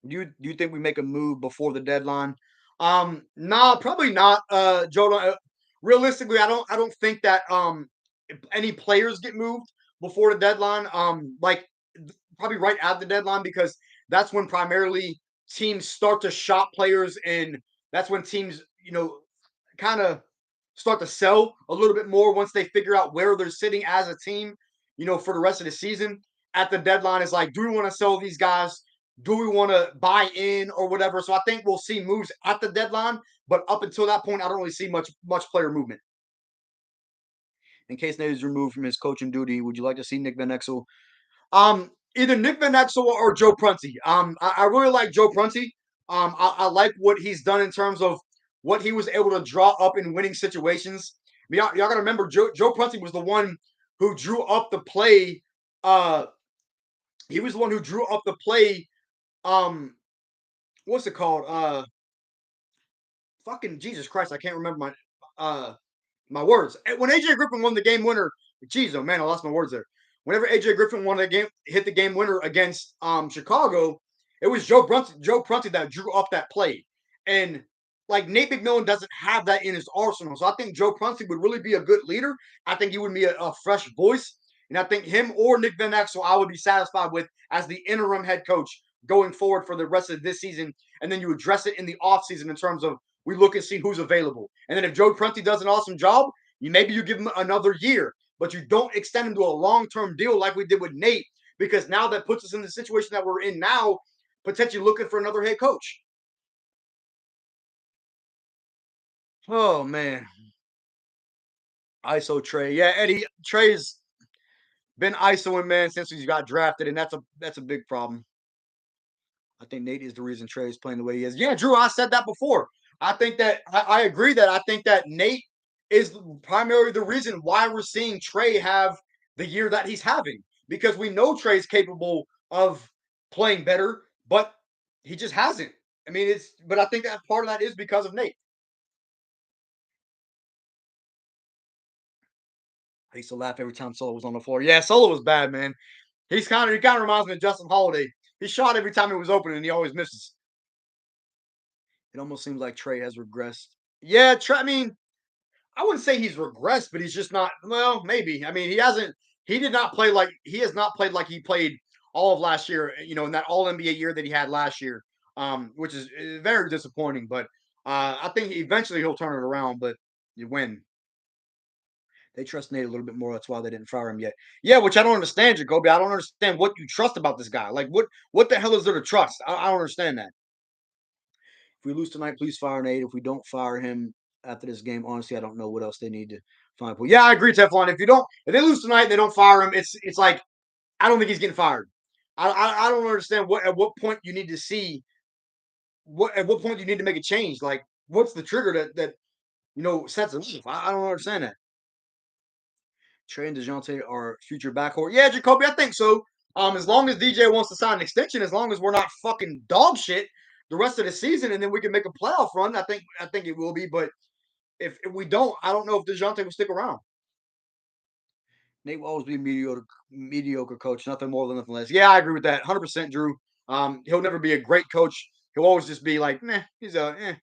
do you think we make a move before the deadline? Nah, probably not. Jordan, realistically, I don't think that any players get moved before the deadline. Probably right at the deadline because that's when primarily teams start to shop players and that's when teams kind of start to sell a little bit more once they figure out where they're sitting as a team, for the rest of the season. at the deadline is like, do we want to sell these guys? Do we want to buy in or whatever? So I think we'll see moves at the deadline, but up until that point, I don't really see much player movement. In case Nate is removed from his coaching duty, would you like to see Nick Van Exel? Either Nick Van Exel or Joe Prunty. I really like Joe Prunty. I like what he's done in terms of what he was able to draw up in winning situations. Y'all gotta remember, Joe Prunty was the one who drew up the play. He was the one who drew up the play. What's it called? Fucking Jesus Christ, I can't remember my words. When AJ Griffin won the game winner, jeez, oh man, I lost my words there. Whenever AJ Griffin won the game, hit the game winner against Chicago, it was Joe Prunty that drew up that play. And like Nate McMillan doesn't have that in his arsenal. So I think Joe Prunty would really be a good leader. I think he would be a fresh voice. And I think him or Nick Van Exel, I would be satisfied with as the interim head coach going forward for the rest of this season. And then you address it in the offseason in terms of we look and see who's available. And then if Joe Prunty does an awesome job, maybe you give him another year, but you don't extend him to a long-term deal like we did with Nate, because now that puts us in the situation that we're in now, potentially looking for another head coach. Oh man, ISO Trey. Yeah, Eddie Trey's been ISOing man since he's got drafted, and that's a big problem. I think Nate is the reason Trey is playing the way he is. Yeah, Drew, I said that before. I think that I agree that I think that Nate is primarily the reason why we're seeing Trey have the year that he's having, because we know Trey's capable of playing better, but he just hasn't. I mean, but I think that part of that is because of Nate. I used to laugh every time Solo was on the floor. Yeah, Solo was bad, man. He kind of reminds me of Justin Holiday. He shot every time it was open and he always misses. It almost seems like Trey has regressed. Yeah, Trey. I mean, I wouldn't say he's regressed, but he's just not. Well, maybe. I mean, he hasn't. He did not play like he has not played like he played all of last year. In that All NBA year that he had last year, which is very disappointing. But I think eventually he'll turn it around. But you win. They trust Nate a little bit more. That's why they didn't fire him yet. Yeah, which I don't understand, Jacoby. I don't understand what you trust about this guy. Like, what the hell is there to trust? I don't understand that. If we lose tonight, please fire Nate. If we don't fire him after this game, honestly, I don't know what else they need to find. Well, yeah, I agree, Teflon. If they lose tonight, they don't fire him. It's like I don't think he's getting fired. I don't understand at what point you need to see at what point you need to make a change. Like, what's the trigger that sets it off? I don't understand that. Trey and DeJounte are future backcourt. Yeah, Jacoby, I think so. As long as DJ wants to sign an extension, as long as we're not fucking dog shit the rest of the season, and then we can make a playoff run, I think it will be. But if we don't, I don't know if DeJounte will stick around. Nate will always be a mediocre coach, nothing more than nothing less. Yeah, I agree with that, 100%, Drew. He'll never be a great coach. He'll always just be like, meh, he's a eh.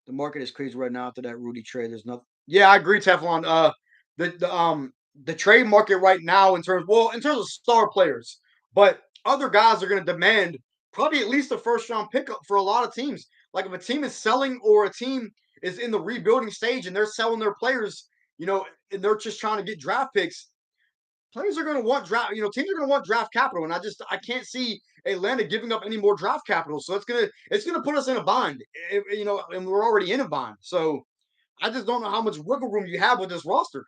The market is crazy right now after that Rudy trade. There's nothing. Yeah, I agree, Teflon. The trade market right now in terms of star players, but other guys are going to demand probably at least a first round pickup for a lot of teams. Like if a team is selling or a team is in the rebuilding stage and they're selling their players, and they're just trying to get draft picks. Players are going to want draft. Teams are going to want draft capital, and I can't see Atlanta giving up any more draft capital. So it's gonna put us in a bind. And we're already in a bind. So I just don't know how much wiggle room you have with this roster.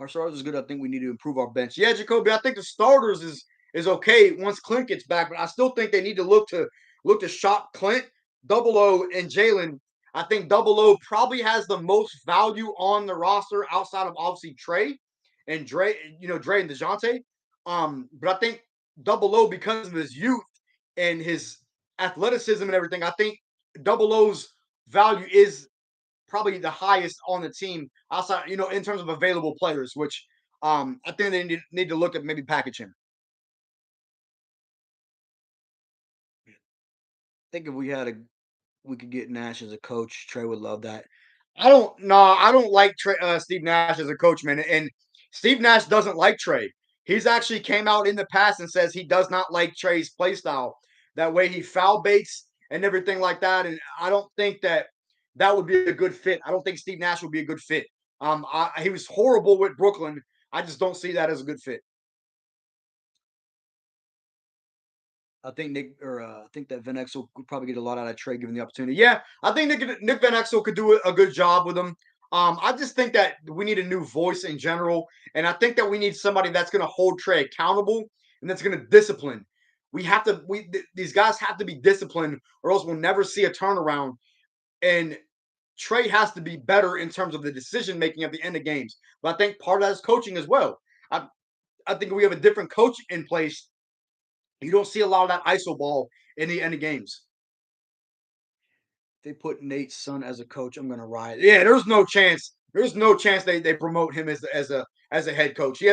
Our starters is good. I think we need to improve our bench. Yeah, Jacoby, I think the starters is okay once Clint gets back, but I still think they need to look to shop Clint, Double O, and Jalen. I think Double O probably has the most value on the roster outside of obviously Trey and Dre and DeJounte. But I think Double O, because of his youth and his athleticism and everything, I think Double O's value is probably the highest on the team outside, in terms of available players, which I think they need to look at maybe packaging. I think if we could get Nash as a coach, Trey would love that. I don't like Steve Nash as a coach, man. And Steve Nash doesn't like Trey. He's actually came out in the past and says he does not like Trey's play style. That way he foul baits and everything like that. And I don't think that would be a good fit. I don't think Steve Nash would be a good fit. He was horrible with Brooklyn. I just don't see that as a good fit. I think that Van Exel could probably get a lot out of Trey given the opportunity. Yeah, I think Nick Van Exel could do a good job with him. I just think that we need a new voice in general, and I think that we need somebody that's going to hold Trey accountable and that's going to discipline. These guys have to be disciplined, or else we'll never see a turnaround. And Trey has to be better in terms of the decision making at the end of games. But I think part of that is coaching as well. I I think we have a different coach in place. You don't see a lot of that ISO ball in the end of games. They put Nate's son as a coach. I'm gonna riot. Yeah, there's no chance. There's no chance they promote him as a head coach. He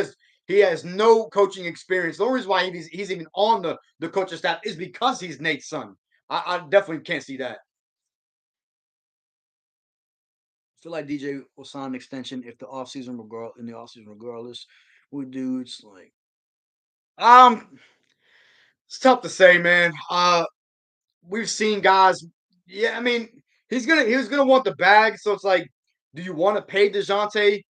has no coaching experience. The only reason why he's even on the coaching staff is because he's Nate's son. I definitely can't see that. I feel like DJ will sign an extension if the offseason regardless. We dudes like it's tough to say, man. We've seen guys. Yeah, I mean, he was gonna want the bag. So it's like, do you want to pay Dejounte?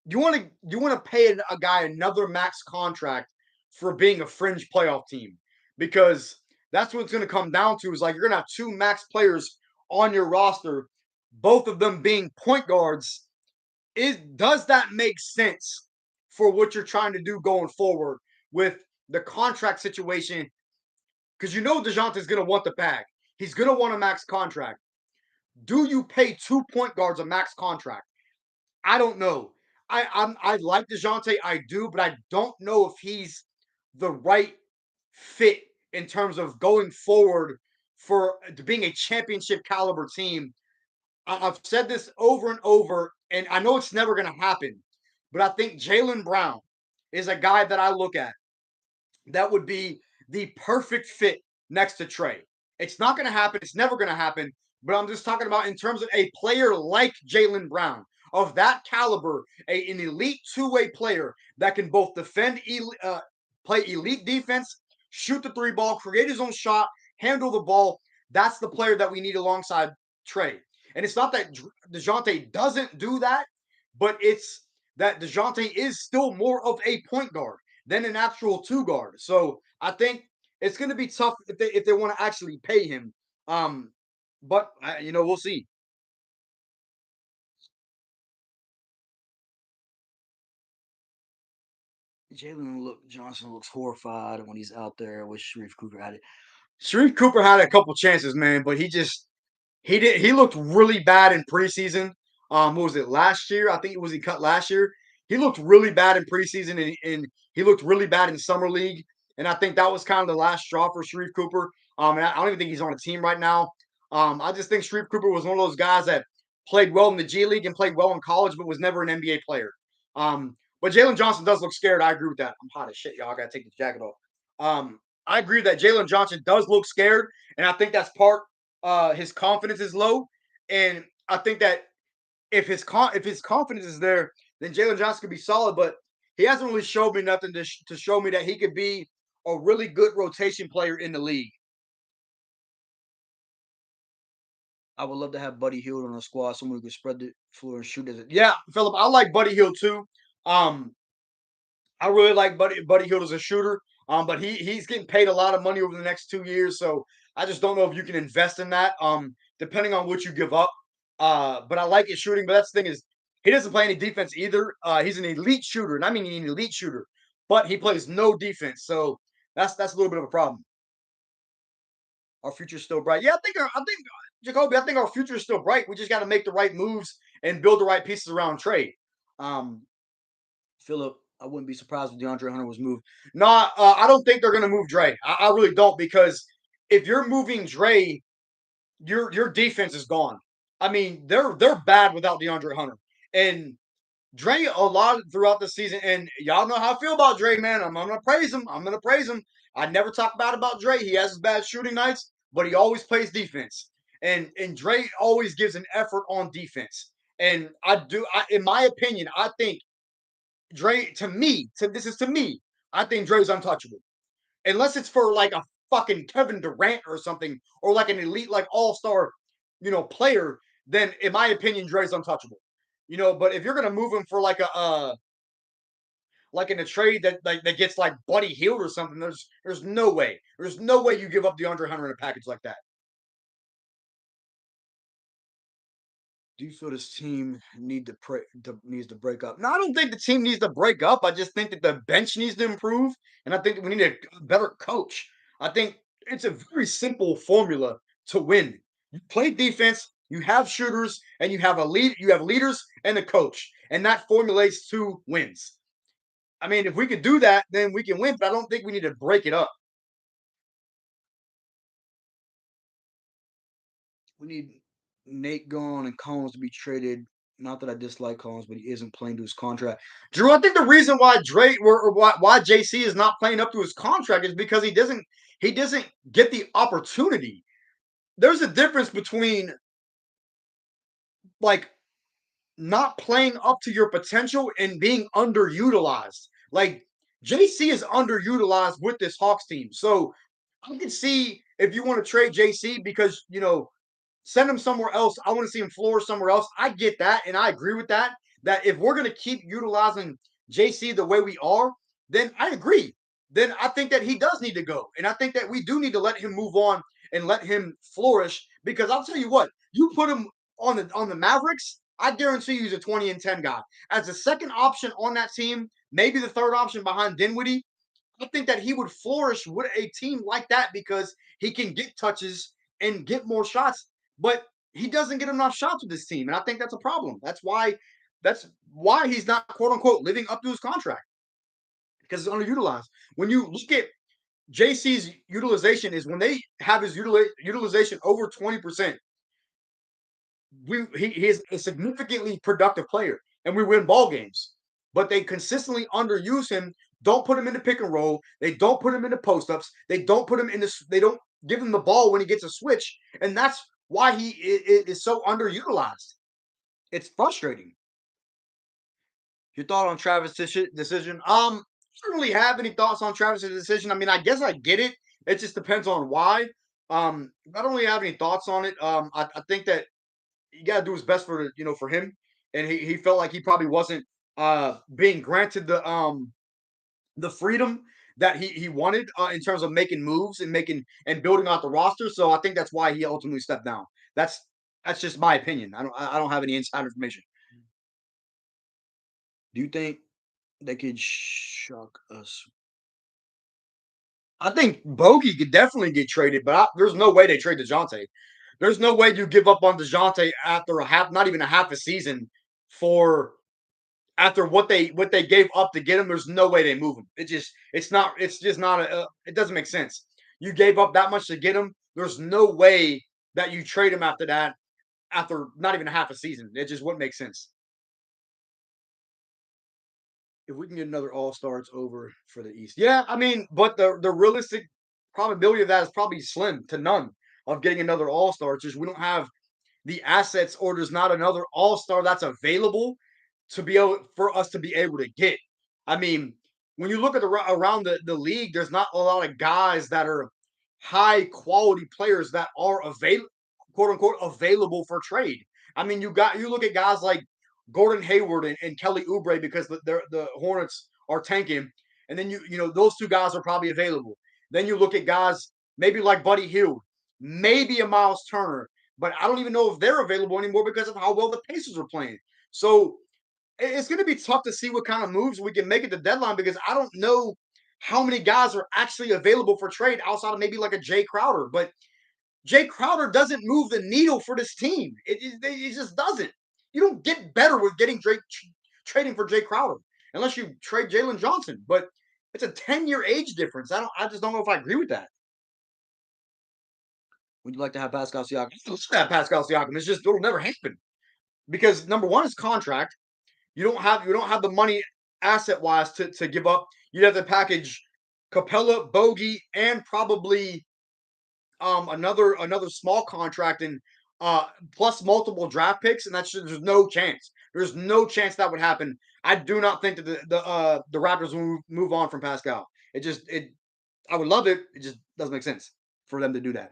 You want to pay a guy another max contract for being a fringe playoff team because that's what it's going to come down to. Is like you're gonna have two max players on your roster, both of them being point guards. Does that make sense for what you're trying to do going forward with the contract situation? Because you know DeJounte is going to want the bag. He's going to want a max contract. Do you pay two point guards a max contract? I don't know. I like DeJounte, I do, but I don't know if he's the right fit in terms of going forward for being a championship caliber team. I've said this over and over, and I know it's never going to happen, but I think Jalen Brown is a guy that I look at that would be the perfect fit next to Trey. It's not going to happen. It's never going to happen. But I'm just talking about in terms of a player like Jalen Brown of that caliber, an elite two-way player that can both play elite defense, shoot the three ball, create his own shot, handle the ball. That's the player that we need alongside Trey. And it's not that DeJounte doesn't do that, but it's that DeJounte is still more of a point guard than an actual two guard. So I think it's going to be tough if they want to actually pay him. But we'll see. Johnson looks horrified when he's out there. I wish Sharif Cooper had it. Sharif Cooper had a couple chances, man, but he looked really bad in preseason. What was it last year? I think it was he cut last year. He looked really bad in preseason, and he looked really bad in summer league. And I think that was kind of the last straw for Sharif Cooper. And I don't even think he's on a team right now. I just think Sharif Cooper was one of those guys that played well in the G League and played well in college, but was never an NBA player. But Jalen Johnson does look scared. I agree with that. I'm hot as shit, y'all. I gotta take this jacket off. I agree that Jalen Johnson does look scared, and I think that's part his confidence is low, and I think that if his confidence is there, then Jalen Johnson could be solid. But he hasn't really showed me nothing to show me that he could be a really good rotation player in the league. I would love to have Buddy Hield on a squad, someone who could spread the floor and shoot as it. Yeah, Philip, I like Buddy Hield too. Um, I really like Buddy Hield as a shooter. But he's getting paid a lot of money over the next 2 years, so I just don't know if you can invest in that. Depending on what you give up. But I like his shooting. But that's the thing is, he doesn't play any defense either. He's an elite shooter, and I mean an elite shooter, but he plays no defense. So that's a little bit of a problem. Our future's still bright. Yeah, I think Jacoby. I think our future is still bright. We just got to make the right moves and build the right pieces around Trey. Um, Philip, I wouldn't be surprised if DeAndre Hunter was moved. No, I don't think they're going to move Dre. I really don't because if you're moving Dre, your defense is gone. I mean, they're bad without DeAndre Hunter, and Dre a lot throughout the season. And y'all know how I feel about Dre, man. I'm gonna praise him. I'm gonna praise him. I never talk bad about Dre. He has his bad shooting nights, but he always plays defense. And Dre always gives an effort on defense. And in my opinion, I think Dre, this is to me, I think Dre's untouchable. Unless it's for like a fucking Kevin Durant or something, or like an elite, like all-star, player, then in my opinion, Dre's untouchable. But if you're gonna move him for like like in a trade that gets like Buddy Hield or something. There's no way. There's no way you give up DeAndre Hunter in a package like that. Do you feel this team needs to break up? No, I don't think the team needs to break up. I just think that the bench needs to improve, and I think that we need a better coach. I think it's a very simple formula to win. You play defense, you have shooters, and you have a lead. You have leaders and a coach, and that formulates two wins. I mean, if we could do that, then we can win. But I don't think we need to break it up. We need Nate gone and Collins to be traded. Not that I dislike Collins, but he isn't playing to his contract. Drew, I think the reason why Drake or why JC is not playing up to his contract is because he doesn't get the opportunity. There's a difference between like not playing up to your potential and being underutilized. Like JC is underutilized with this Hawks team. So I can see if you want to trade JC because send him somewhere else. I want to see him flourish somewhere else. I get that, and I agree with that. That if we're going to keep utilizing JC the way we are, then I agree. Then I think that he does need to go, and I think that we do need to let him move on and let him flourish. Because I'll tell you what, you put him on the Mavericks, I guarantee you he's a 20-10 guy as a second option on that team, maybe the third option behind Dinwiddie. I think that he would flourish with a team like that because he can get touches and get more shots, but he doesn't get enough shots with this team, and I think that's a problem. That's why he's not quote unquote living up to his contract because it's underutilized. When you look at JC's utilization, is when they have his utilization over 20%, he is a significantly productive player, and we win ball games. But they consistently underuse him. Don't put him in the pick and roll. They don't put him in the post ups. They don't put him in this. They don't give him the ball when he gets a switch, and that's why he is so underutilized. It's frustrating. Your thought on Travis' decision? I don't really have any thoughts on Travis' decision. I mean, I guess I get it. It just depends on why. I don't really have any thoughts on it. I think that you got to do his best for him, and he felt like he probably wasn't being granted the freedom that he wanted in terms of making moves and making and building out the roster. So I think that's why he ultimately stepped down. That's that's just my opinion. I don't have any inside information. Do you think they could shock us? I think Bogey could definitely get traded, but there's no way they trade DeJounte. There's no way you give up on DeJounte after a half, not even a half a season for after what they gave up to get him. There's no way they move him. It's just not it doesn't make sense. You gave up that much to get him. There's no way that you trade him after that after not even a half a season. It just wouldn't make sense. If we can get another All Star, it's over for the East. Yeah, I mean, but the realistic probability of that is probably slim to none of getting another All Star. It's just we don't have the assets, or there's not another All Star that's available to be able for us to be able to get. I mean, when you look at around the league, there's not a lot of guys that are high quality players that are available, quote unquote, available for trade. I mean, you look at guys like Gordon Hayward and Kelly Oubre because the Hornets are tanking, and then those two guys are probably available. Then you look at guys maybe like Buddy Hield, maybe a Miles Turner, but I don't even know if they're available anymore because of how well the Pacers are playing. So it's going to be tough to see what kind of moves we can make at the deadline because I don't know how many guys are actually available for trade outside of maybe like a Jay Crowder. But Jay Crowder doesn't move the needle for this team. It just doesn't. You don't get better with getting trading for Jay Crowder unless you trade Jalen Johnson. But it's a 10-year age difference. I just don't know if I agree with that. Would you like to have Pascal Siakam? Let's have Pascal Siakam. It's just it'll never happen because number one is contract. You don't have the money asset wise to give up. You'd have to package Capella, Bogey, and probably another small contract and plus multiple draft picks, and there's no chance. There's no chance that would happen. I do not think that the Raptors will move on from Pascal. It I would love it. It just doesn't make sense for them to do that.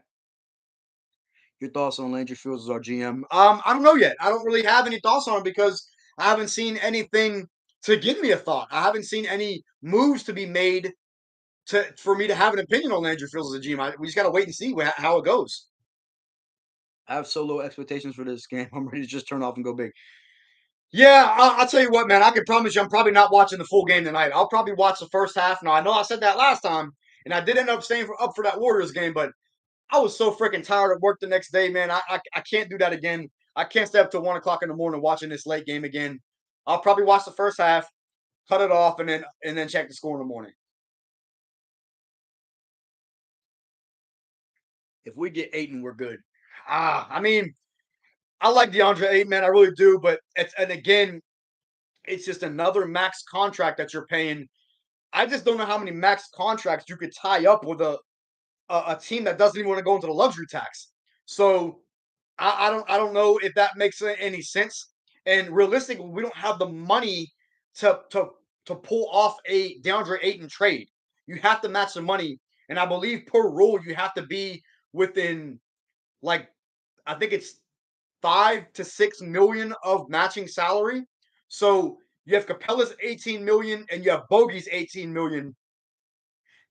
Your thoughts on Landry Fields as our GM? I don't know yet. I don't really have any thoughts on it because I haven't seen anything to give me a thought. I haven't seen any moves to be made for me to have an opinion on Landry Fields as a GM. We just got to wait and see how it goes. I have so low expectations for this game. I'm ready to just turn off and go big. Yeah, I'll tell you what, man. I can promise you, I'm probably not watching the full game tonight. I'll probably watch the first half. Now, I know I said that last time, and I did end up staying up for that Warriors game, but I was so freaking tired of work the next day, man. I can't do that again. I can't stay up till 1 o'clock in the morning watching this late game again. I'll probably watch the first half, cut it off, and then check the score in the morning. If we get Ayton, we're good. I mean, I like DeAndre Ayton, man. I really do, but again, it's just another max contract that you're paying. I just don't know how many max contracts you could tie up with a team that doesn't even want to go into the luxury tax. So I don't know if that makes any sense. And realistically, we don't have the money to pull off a DeAndre Ayton trade. You have to match the money, and I believe per rule you have to be within, like, I think it's 5 to 6 million of matching salary. So you have Capella's 18 million and you have Bogey's 18 million.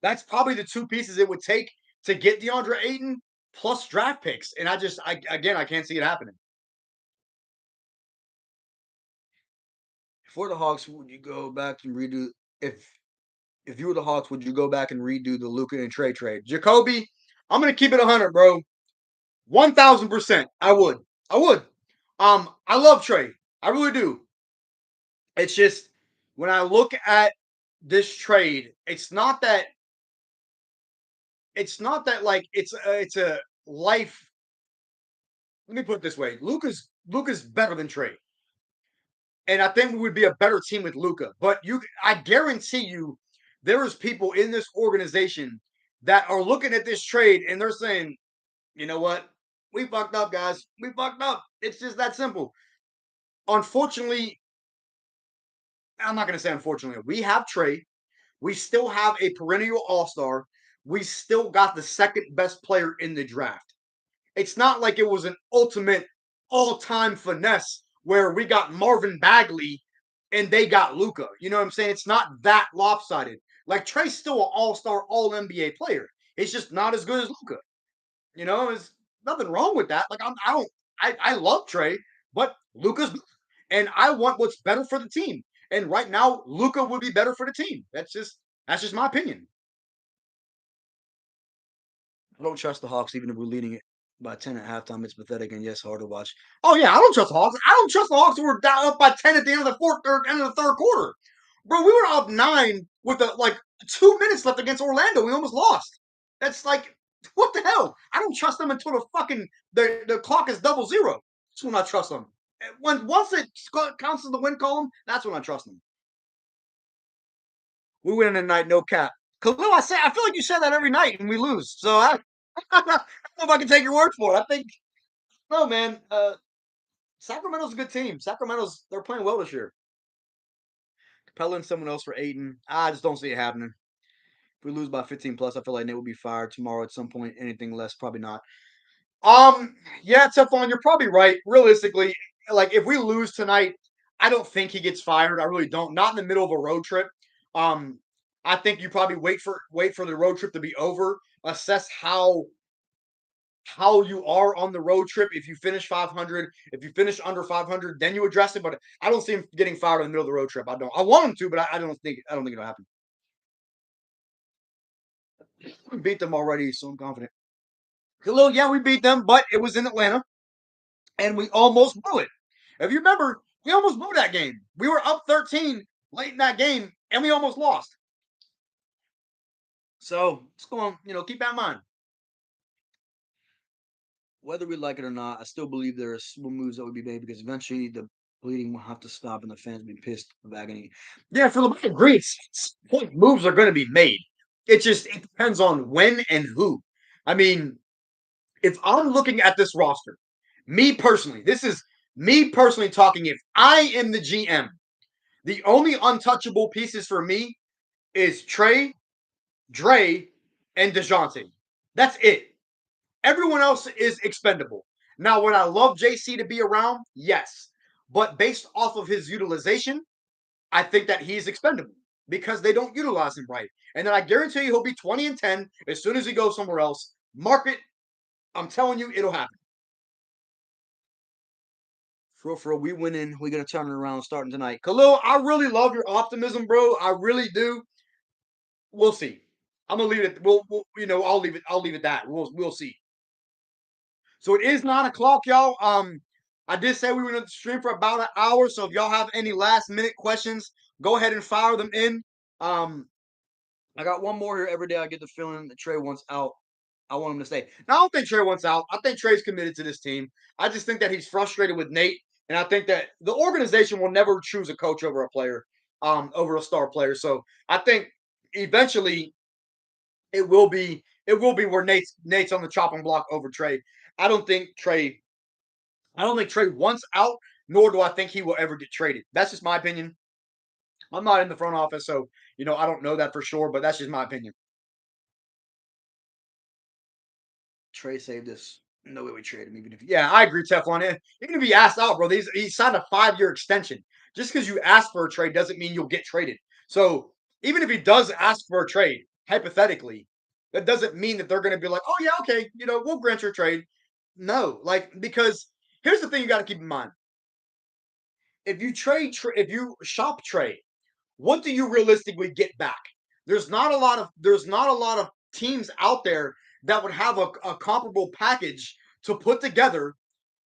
That's probably the two pieces it would take to get DeAndre Ayton plus draft picks. And I can't see it happening. For the Hawks, would you go back and redo if you were the Hawks, would you go back and redo the Luka and Trey trade? Jacoby, I'm gonna keep it 100, bro. 1,000%. I would. I would. I love Trey. I really do. It's just when I look at this trade, it's not that like it's a life. Let me put it this way: Luca's better than Trey, and I think we would be a better team with Luca. But I guarantee you, there is people in this organization that are looking at this trade and they're saying, you know what, we fucked up, guys. We fucked up. It's just that simple. Unfortunately, I'm not going to say unfortunately. We have Trey. We still have a perennial all star. We still got the second best player in the draft. It's not like it was an ultimate all time finesse where we got Marvin Bagley and they got Luca. You know what I'm saying? It's not that lopsided. Like Trey's still an all star, all NBA player. It's just not as good as Luca. There's nothing wrong with that. Like I love Trey, but Luca's, and I want what's better for the team. And right now, Luca would be better for the team. That's just my opinion. I don't trust the Hawks, even if we're leading it by 10 at halftime. It's pathetic and yes, hard to watch. Oh yeah, I don't trust the Hawks. I don't trust the Hawks who were down up by 10 at the end of the fourth or end of the third quarter. Bro, we were up 9 with like 2 minutes left against Orlando. We almost lost. That's like, what the hell? I don't trust them until the clock is double zero. That's when I trust them. Once it counts as the win column, that's when I trust them. We win tonight, no cap. Khalil, I feel like you say that every night and we lose. So I don't know if I can take your word for it. I think no, man. Sacramento's a good team. They're playing well this year. Capella and someone else for Aiden. I just don't see it happening. If we lose by 15 plus, I feel like Nate will be fired tomorrow at some point. Anything less, probably not. Yeah, Teflon, you're probably right. Realistically, like if we lose tonight, I don't think he gets fired. I really don't. Not in the middle of a road trip. Um, I think you probably wait for the road trip to be over, assess how you are on the road trip. If you finish 500, if you finish under 500, then you address it. But I don't see him getting fired in the middle of the road trip. I don't. I want him to, but I don't think it'll happen. We beat them already, so I'm confident. Khalil, yeah, we beat them, but it was in Atlanta, and we almost blew it. If you remember, we almost blew that game. We were up 13 late in that game, and we almost lost. So it's going, keep that in mind. Whether we like it or not, I still believe there are small moves that would be made because eventually the bleeding will have to stop and the fans will be pissed of agony. Yeah, for the agreed. Point moves are going to be made. It depends on when and who. I mean, if I'm looking at this roster, me personally, this is me personally talking. If I am the GM, the only untouchable pieces for me is Trey, Dre, and DeJounte. That's it. Everyone else is expendable. Now, would I love JC to be around? Yes. But based off of his utilization, I think that he's expendable because they don't utilize him right. And then I guarantee you he'll be 20-10 as soon as he goes somewhere else. Mark it. I'm telling you, it'll happen. For real, we winning. We're gonna turn it around starting tonight. Khalil, I really love your optimism, bro. I really do. We'll see. I'm gonna leave it. I'll leave it. I'll leave it that. We'll see. So it is 9 o'clock, y'all. I did say we were gonna stream for about an hour. So if y'all have any last minute questions, go ahead and fire them in. Um, I got one more here. Every day I get the feeling that Trey wants out. I want him to stay. Now, I don't think Trey wants out. I think Trey's committed to this team. I just think that he's frustrated with Nate, and I think that the organization will never choose a coach over a player, over a star player. So I think eventually it will be where Nate's on the chopping block over Trey. I don't think Trey. I don't think Trey wants out, nor do I think he will ever get traded. That's just my opinion. I'm not in the front office, so I don't know that for sure, but that's just my opinion. Trey saved us. No way we trade him, even if yeah, I agree, Teflon. Even if he asked out, bro, he signed a 5-year extension. Just because you ask for a trade doesn't mean you'll get traded. So even if he does ask for a trade, hypothetically, that doesn't mean that they're going to be like, oh yeah, okay, we'll grant your trade. No, like because here's the thing you got to keep in mind: if you shop trade, what do you realistically get back? There's not a lot of teams out there that would have a comparable package to put together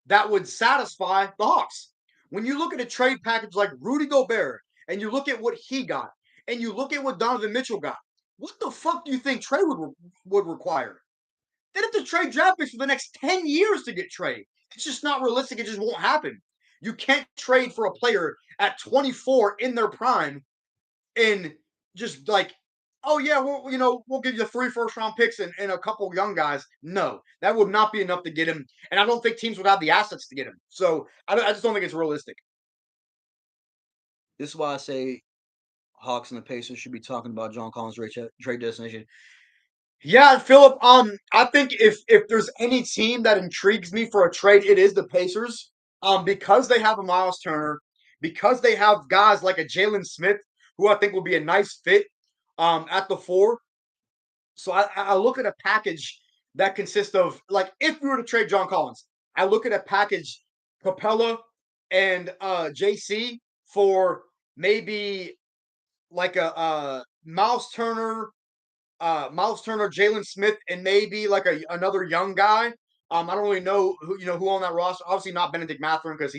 that would satisfy the Hawks. When you look at a trade package like Rudy Gobert and you look at what he got and you look at what Donovan Mitchell got, what the fuck do you think Trey would require? They'd have to trade draft picks for the next 10 years to get Trey. It's just not realistic. It just won't happen. You can't trade for a player at 24 in their prime and just like, oh yeah, we'll give you 3 first-round picks and a couple young guys. No, that would not be enough to get him, and I don't think teams would have the assets to get him. So I just don't think it's realistic. This is why I say Hawks and the Pacers should be talking about John Collins' trade destination. Yeah, Philip. I think if there's any team that intrigues me for a trade, it is the Pacers. Because they have a Miles Turner, because they have guys like a Jalen Smith, who I think will be a nice fit, at the 4. So I look at a package that consists of like if we were to trade John Collins, I look at a package Capella and JC for maybe like a Miles Turner, Jalen Smith, and maybe like another young guy. I don't really know who on that roster. Obviously not Benedict Mathurin because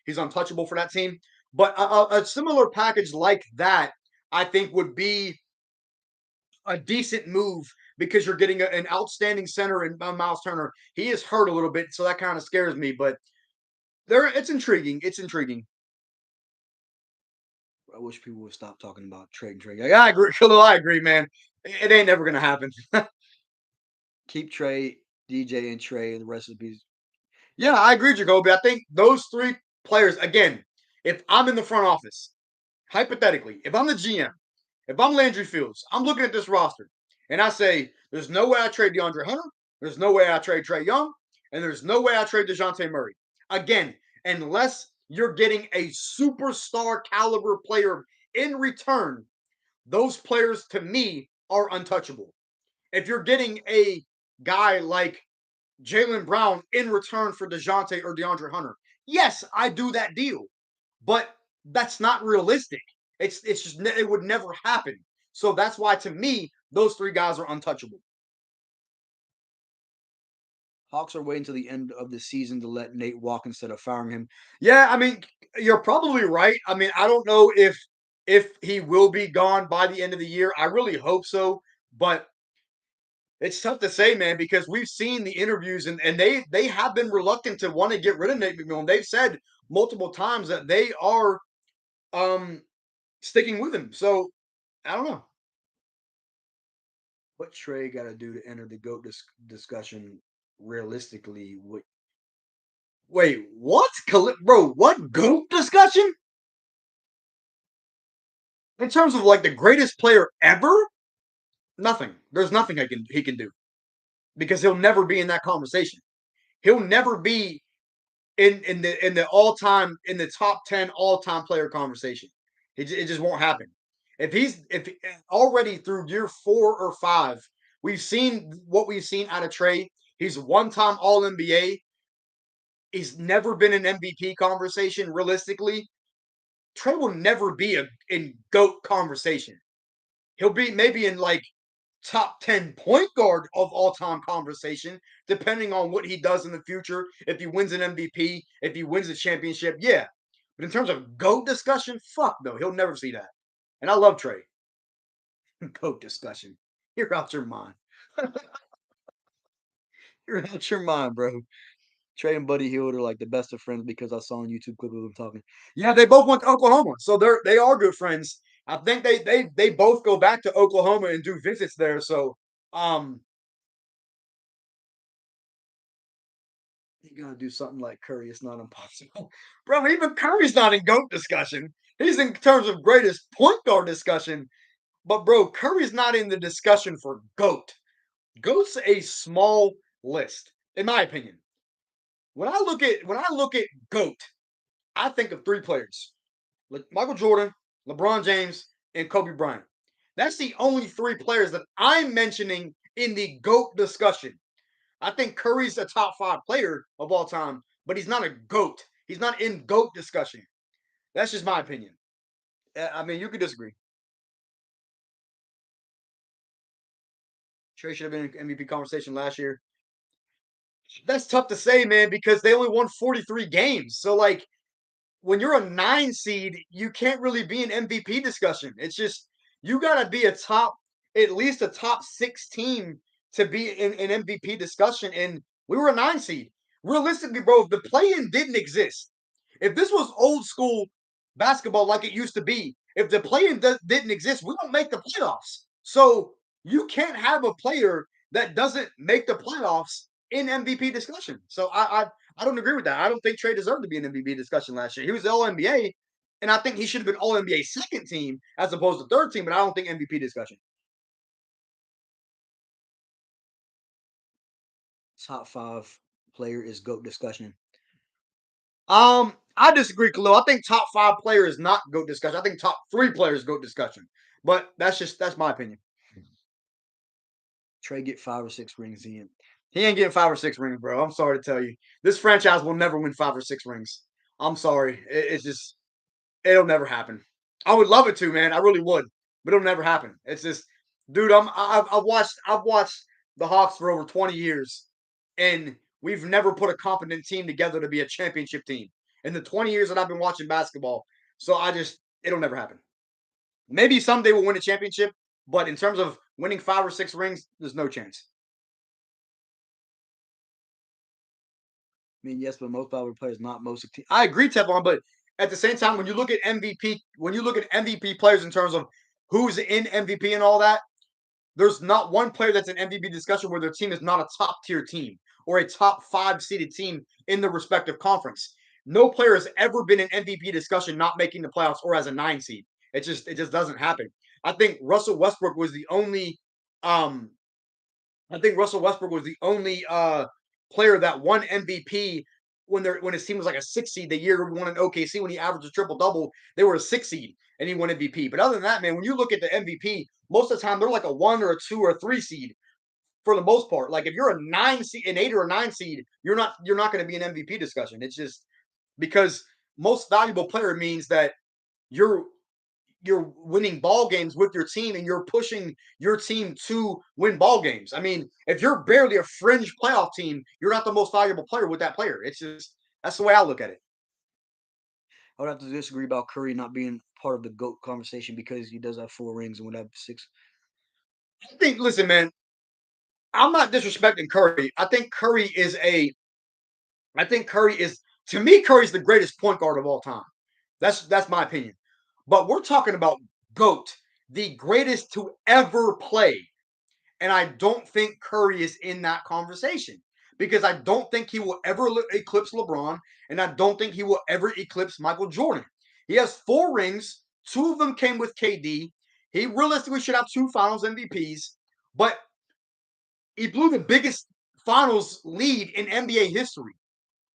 he's untouchable for that team. But a similar package like that, I think, would be a decent move because you're getting an outstanding center in Miles Turner. He is hurt a little bit, so that kind of scares me. But it's intriguing. It's intriguing. I wish people would stop talking about trade. I agree, Khalil. I agree, man. It ain't never gonna happen. Keep Trey, DJ, and Trey, and the rest of the pieces. Yeah, I agree, Jacoby. I think those 3 players, again, if I'm in the front office, hypothetically, if I'm the GM, if I'm Landry Fields, I'm looking at this roster and I say, there's no way I trade DeAndre Hunter, there's no way I trade Trey Young, and there's no way I trade DeJounte Murray. Again, unless you're getting a superstar caliber player in return, those players to me are untouchable. If you're getting a guy like Jalen Brown in return for DeJounte or DeAndre Hunter, yes, I do that deal, but that's not realistic. It's just it would never happen. So that's why to me those 3 guys are untouchable. Hawks are waiting till the end of the season to let Nate walk instead of firing him. Yeah, I mean, you're probably right. I mean, I don't know if he will be gone by the end of the year. I really hope so, but it's tough to say, man, because we've seen the interviews and they have been reluctant to want to get rid of Nate McMillan. They've said multiple times that they are um sticking with him. So I don't know. What Trey got to do to enter the GOAT discussion realistically? Wait, what? Bro, what GOAT discussion? In terms of like the greatest player ever? Nothing. There's nothing he can do because he'll never be in that conversation. He'll never be in the top 10 all time player conversation. It just won't happen. If already through year 4 or 5, we've seen what we've seen out of Trey. He's one-time All NBA. He's never been an MVP conversation realistically. Trey will never be a in GOAT conversation. He'll be maybe in like top 10 point guard of all time conversation, depending on what he does in the future. If he wins an MVP, if he wins a championship, yeah. But in terms of GOAT discussion, fuck no, he'll never see that. And I love Trey. GOAT discussion. You're out your mind. You're out your mind, bro. Trey and Buddy Hield are like the best of friends because I saw on YouTube clip of them talking. Yeah, they both went to Oklahoma, so they are good friends. I think they both go back to Oklahoma and do visits there. So you gotta do something like Curry. It's not impossible, bro. Even Curry's not in GOAT discussion. He's in terms of greatest point guard discussion, but bro, Curry's not in the discussion for GOAT. GOAT's a small list, in my opinion. When I look at GOAT, I think of three players: Michael Jordan, LeBron James, and Kobe Bryant. That's the only three players that I'm mentioning in the GOAT discussion. I think Curry's a top 5 player of all time, but he's not a GOAT. He's not in GOAT discussion. That's just my opinion. I mean, you could disagree. Trey should have been in MVP conversation last year. That's tough to say, man, because they only won 43 games. So, like, when you're a 9 seed, you can't really be in MVP discussion. It's just you gotta be at least a top 6 team to be in an MVP discussion. And we were a 9 seed. Realistically, bro, if the play-in didn't exist, if this was old school basketball like it used to be, if the play-in didn't exist, we don't make the playoffs. So you can't have a player that doesn't make the playoffs in MVP discussion. So I don't agree with that. I don't think Trey deserved to be in MVP discussion last year. He was All NBA, and I think he should have been All NBA second team as opposed to third team. But I don't think MVP discussion. Top 5 player is GOAT discussion. I disagree, Khalil. I think top 5 player is not GOAT discussion. I think top 3 players GOAT discussion. But that's my opinion. Trey get 5 or 6 rings in. He ain't getting 5 or 6 rings, bro. I'm sorry to tell you. This franchise will never win 5 or 6 rings. I'm sorry. It's just it'll never happen. I would love it to, man. I really would, but it'll never happen. It's just, dude. I've watched the Hawks for over 20 years, and we've never put a competent team together to be a championship team in the 20 years that I've been watching basketball. So it'll never happen. Maybe someday we'll win a championship, but in terms of winning 5 or 6 rings, there's no chance. I mean, yes, but most valuable players, not most. I agree, Teflon, but at the same time, when you look at MVP players in terms of who's in MVP and all that, there's not one player that's an MVP discussion where their team is not a top tier team or a top 5 seeded team in the respective conference. No player has ever been in MVP discussion not making the playoffs or as a 9 seed. It just doesn't happen. I think Russell Westbrook was the only um I think Russell Westbrook was the only player that won MVP when his team was like a 6 seed the year we won in OKC when he averaged a triple double. They were a 6 seed and he won MVP. But other than that, man, when you look at the MVP, most of the time they're like a 1 or a 2 or a 3 seed for the most part. Like if you're a 9 seed, an 8 or a 9 seed, you're not going to be an MVP discussion. It's just because most valuable player means that you're you're winning ball games with your team and you're pushing your team to win ball games. I mean, if you're barely a fringe playoff team, you're not the most valuable player with that player. It's just that's the way I look at it. I would have to disagree about Curry not being part of the GOAT conversation because he does have 4 rings and would have 6. I think, listen, man, I'm not disrespecting Curry. I think Curry is, to me, Curry's the greatest point guard of all time. That's my opinion. But we're talking about GOAT, the greatest to ever play. And I don't think Curry is in that conversation because I don't think he will ever eclipse LeBron, and I don't think he will ever eclipse Michael Jordan. He has 4 rings. 2 of them came with KD. He realistically should have 2 Finals MVPs, but he blew the biggest Finals lead in NBA history.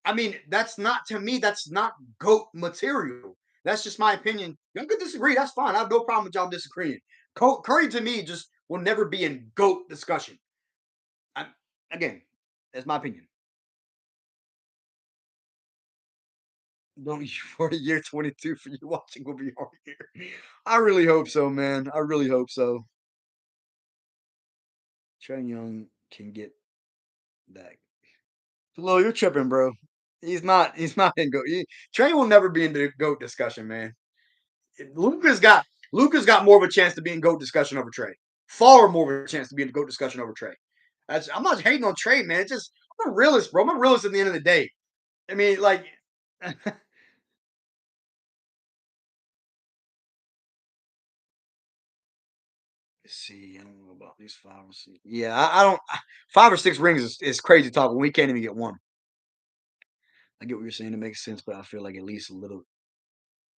I mean, that's not, to me, that's not GOAT material. That's just my opinion. Y'all could disagree. That's fine. I have no problem with y'all disagreeing. Curry to me just will never be in GOAT discussion. I, again, that's my opinion. Don't you for year 22 for you watching will be hard here. I really hope so, man. I really hope so. Trey Young can get that. Lil, you're tripping, bro. He's not. He's not in GOAT. Trey will never be in the GOAT discussion, man. Luca's got Luca's got more of a chance to be in GOAT discussion over Trey. Far more of a chance to be in the GOAT discussion over Trey. I'm not hating on Trey, man. It's just I'm a realist, bro. I'm a realist at the end of the day. I mean, like, let's see. I don't know about these 5 or 6. Yeah, I don't. 5 or 6 rings is crazy talk when we can't even get one. I get what you're saying. It makes sense, but I feel like at least a little.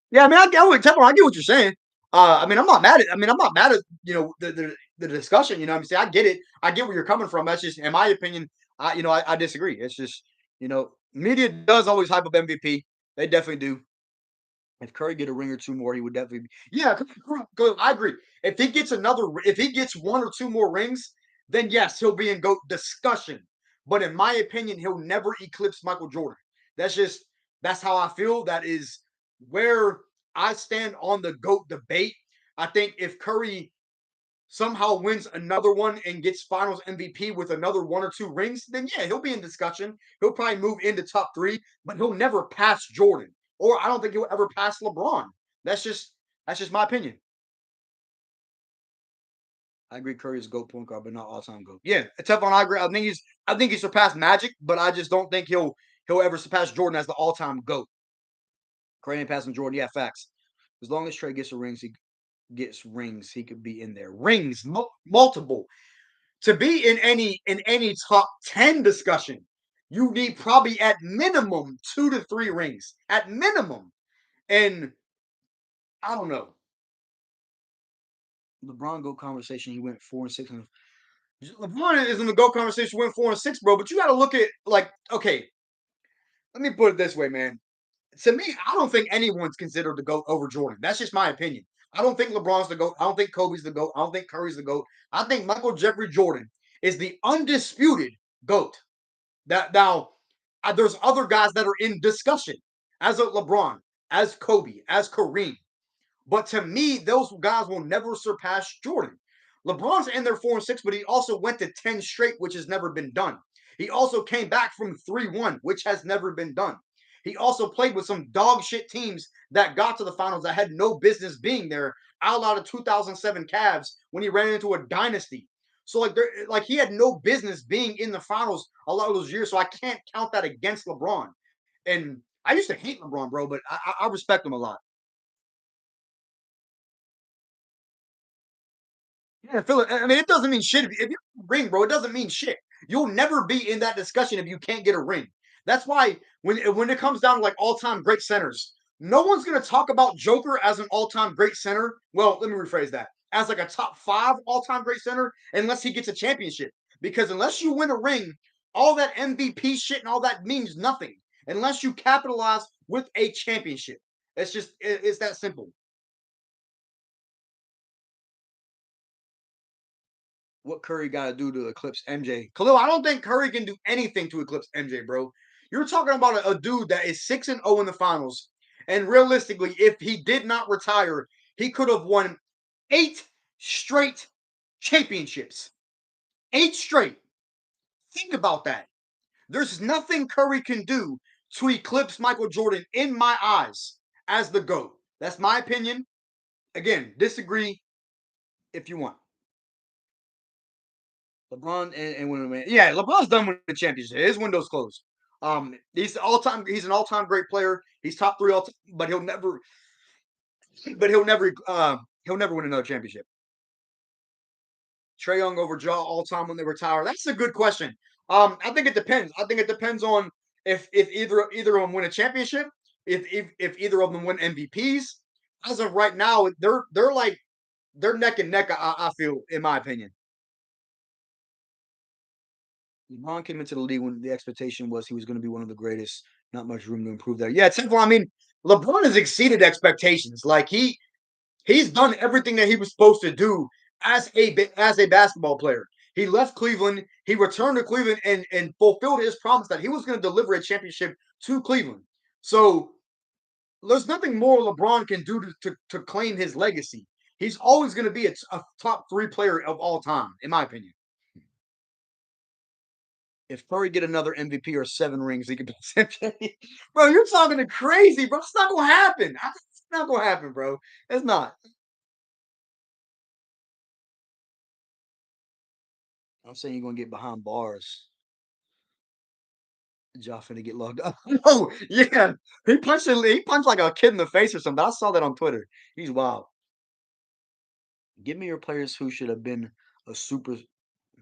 Yeah, I mean, I get what you're saying. I mean, I'm not mad at. I mean, I'm not mad at the discussion. You know, what I'm saying I get it. I get where you're coming from. That's just, in my opinion, I disagree. It's just media does always hype up MVP. They definitely do. If Curry get a ring or two more, he would definitely be. Yeah, I agree. If he gets 1 or 2 more rings, then yes, he'll be in GOAT discussion. But in my opinion, he'll never eclipse Michael Jordan. That's just that's how I feel. That is where I stand on the GOAT debate. I think if Curry somehow wins another one and gets Finals MVP with another 1 or 2 rings, then yeah, he'll be in discussion. He'll probably move into top 3, but he'll never pass Jordan, or I don't think he'll ever pass LeBron. That's just that's just my opinion. I agree. Curry is GOAT point guard, but not all time GOAT. Yeah, Teflon. I agree. I think he surpassed Magic, but I just don't think he'll ever surpass Jordan as the all time GOAT. Curry ain't passing Jordan. Yeah, facts. As long as Trey gets rings, he could be in there. Rings, multiple. To be in any top 10 discussion, you need probably at minimum 2 to 3 rings. At minimum. And I don't know. LeBron GOAT conversation, he went 4 and 6. LeBron is in the GOAT conversation, went 4 and 6, bro. But you gotta look at okay, let me put it this way, man. To me, I don't think anyone's considered the GOAT over Jordan. That's just my opinion. I don't think LeBron's the GOAT. I don't think Kobe's the GOAT. I don't think Curry's the GOAT. I think Michael Jeffrey Jordan is the undisputed GOAT. That now, there's other guys that are in discussion, as a LeBron, as Kobe, as Kareem. But to me, those guys will never surpass Jordan. LeBron's in there 4 and 6, but he also went to 10 straight, which has never been done. He also came back from 3-1, which has never been done. He also played with some dog shit teams that got to the finals that had no business being there, out of 2007 Cavs when he ran into a dynasty. So like he had no business being in the finals a lot of those years. So I can't count that against LeBron. And I used to hate LeBron, bro, but I respect him a lot. Yeah, Phil. I mean, it doesn't mean shit if you ring, bro. It doesn't mean shit. You'll never be in that discussion if you can't get a ring. That's why when it comes down to like all time great centers, no one's gonna talk about Joker as an all time great center. Well, let me rephrase that as like a top 5 all time great center, unless he gets a championship. Because unless you win a ring, all that MVP shit and all that means nothing unless you capitalize with a championship. It's that simple. What Curry got to do to eclipse MJ. Khalil, I don't think Curry can do anything to eclipse MJ, bro. You're talking about a dude that is 6-0 in the finals. And realistically, if he did not retire, he could have won 8 straight championships. 8 straight. Think about that. There's nothing Curry can do to eclipse Michael Jordan in my eyes as the GOAT. That's my opinion. Again, disagree if you want. LeBron and winning man. Yeah, LeBron's done with the championship. His window's closed. He's all time. He's an all time great player. He's top 3 all time, but he'll never win another championship. Trey Young over Jaw all time when they retire. That's a good question. I think it depends. I think it depends on if either of them win a championship. If either of them win MVPs. As of right now, they're neck and neck. I feel, in my opinion. LeBron came into the league when the expectation was he was going to be one of the greatest. Not much room to improve there. Yeah, Teflon. I mean, LeBron has exceeded expectations. Like he's done everything that he was supposed to do as a basketball player. He left Cleveland. He returned to Cleveland and fulfilled his promise that he was going to deliver a championship to Cleveland. So there's nothing more LeBron can do to claim his legacy. He's always going to be a top three player of all time, in my opinion. If Curry get another MVP or 7 rings, he could be MVP. Bro, you're talking to crazy, bro. It's not gonna happen. It's not gonna happen, bro. It's not. I'm saying you're gonna get behind bars. Ja finna get locked up. Oh, yeah. He punched like a kid in the face or something. I saw that on Twitter. He's wild. Give me your players a super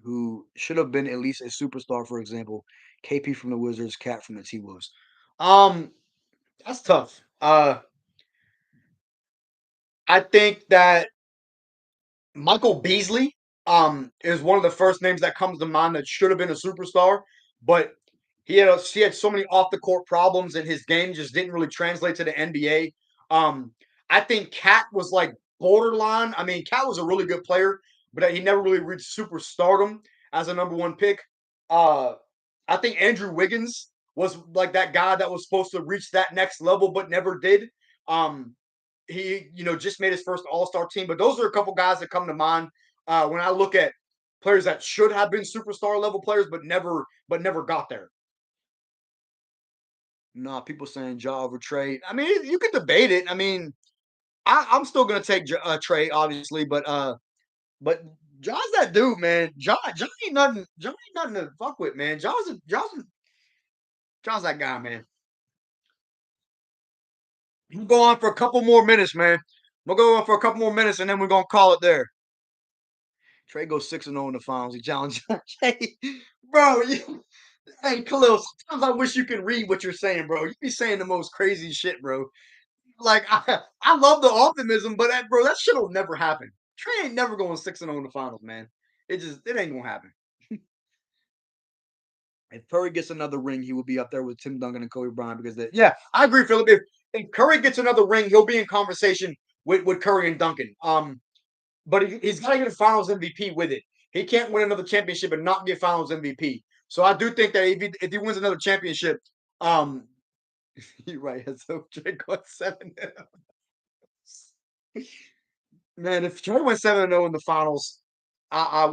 who should have been at least a superstar, for example. KP from the Wizards, Cat from the T Wolves. Um, that's tough. I think that Michael Beasley is one of the first names that comes to mind that should have been a superstar, but he had so many off the court problems and his game just didn't really translate to the NBA. I think Cat was like borderline. I mean, Cat was a really good player, but he never really reached superstardom as a number one pick. Uh, I think Andrew Wiggins was like that guy that was supposed to reach that next level but never did. Um, he just made his first All-Star team. But those are a couple guys that come to mind when I look at players that should have been superstar level players, but never got there. Nah, people saying Ja over Trey. I mean, you could debate it. I mean, I'm still gonna take Trey, obviously, but Ja's that dude, man. Ja ain't nothing. Ja ain't nothing to fuck with, man. Ja's that guy, man. We'll go on for a couple more minutes, man. We'll go on for a couple more minutes, and then we're gonna call it there. Trey goes 6-0 in the finals. He challenged Trey. Bro, hey, Khalil, sometimes I wish you could read what you're saying, bro. You be saying the most crazy shit, bro. Like, I love the optimism, but bro, that shit will never happen. Trey ain't never going 6-0 in the finals, man. It ain't gonna happen. If Curry gets another ring, he will be up there with Tim Duncan and Kobe Bryant because yeah, I agree, Philip. If Curry gets another ring, he'll be in conversation with Curry and Duncan. But he's got to get a Finals MVP with it. He can't win another championship and not get Finals MVP. So I do think that if he wins another championship, um, you're right. So Trey going 7. Man, if Trey went 7-0 in the finals, I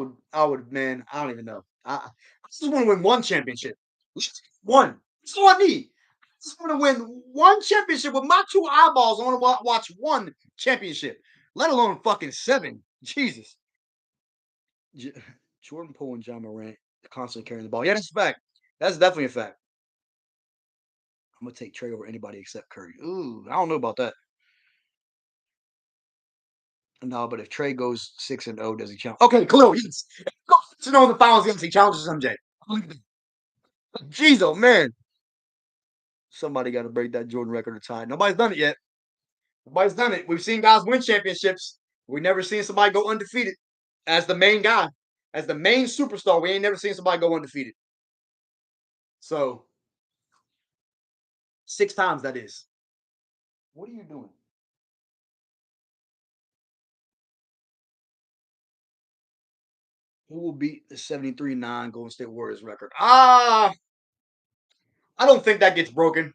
would, man. I don't even know. I just want to win one championship. Just one. That's all I need. I just want to win one championship with my two eyeballs. I want to watch one championship, let alone fucking 7. Jesus. J- Jordan Poole and John Morant constantly carrying the ball. Yeah, that's a fact. That's definitely a fact. I'm gonna take Trey over anybody except Curry. Ooh, I don't know about that. No, but if Trey goes 6-0, does he challenge? Okay, Khalil, yes. Go 6-0 in the finals, yes, he challenges MJ. Jeez, oh man. Somebody got to break that Jordan record of time. Nobody's done it yet. Nobody's done it. We've seen guys win championships. We never seen somebody go undefeated as the main guy, as the main superstar. We ain't never seen somebody go undefeated. So 6 times that is. What are you doing? Who will beat the 73-9 Golden State Warriors record? I don't think that gets broken.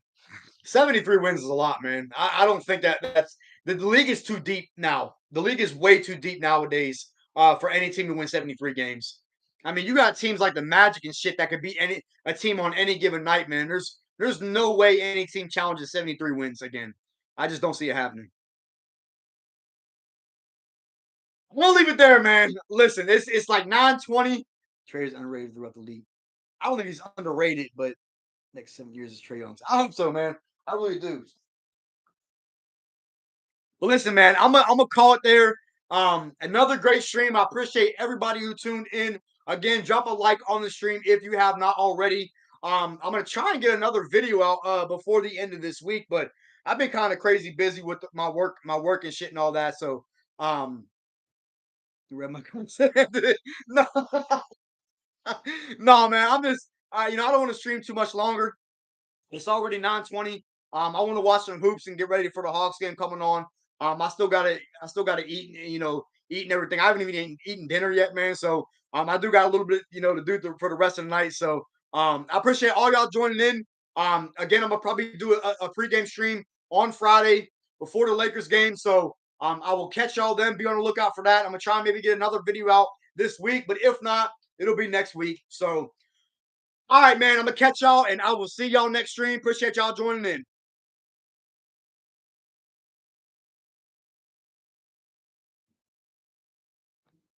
73 wins is a lot, man. I don't think that's the league is too deep now. The league is way too deep nowadays for any team to win 73 games. I mean, you got teams like the Magic and shit that could beat a team on any given night, man. There's no way any team challenges 73 wins again. I just don't see it happening. We'll leave it there, man. Listen, it's like 9:20. Trey's underrated throughout the league. I don't think he's underrated, but next 7 years is Trey Young's. I hope so, man. I really do. Well, listen, man, I'm gonna call it there. Another great stream. I appreciate everybody who tuned in. Again, drop a like on the stream if you have not already. I'm gonna try and get another video out before the end of this week, but I've been kind of crazy busy with my work and shit and all that. So, um, you read my content? No, no, man. I'm just, I don't want to stream too much longer. It's already 9:20. I want to watch some hoops and get ready for the Hawks game coming on. I still gotta eat, eating everything. I haven't even eaten dinner yet, man. So I do got a little bit, to do for the rest of the night. So I appreciate all y'all joining in. Again, I'm gonna probably do a pregame stream on Friday before the Lakers game. So I will catch y'all then. Be on the lookout for that. I'm gonna try and maybe get another video out this week, but if not, it'll be next week. So all right, man. I'm gonna catch y'all, and I will see y'all next stream. Appreciate y'all joining in.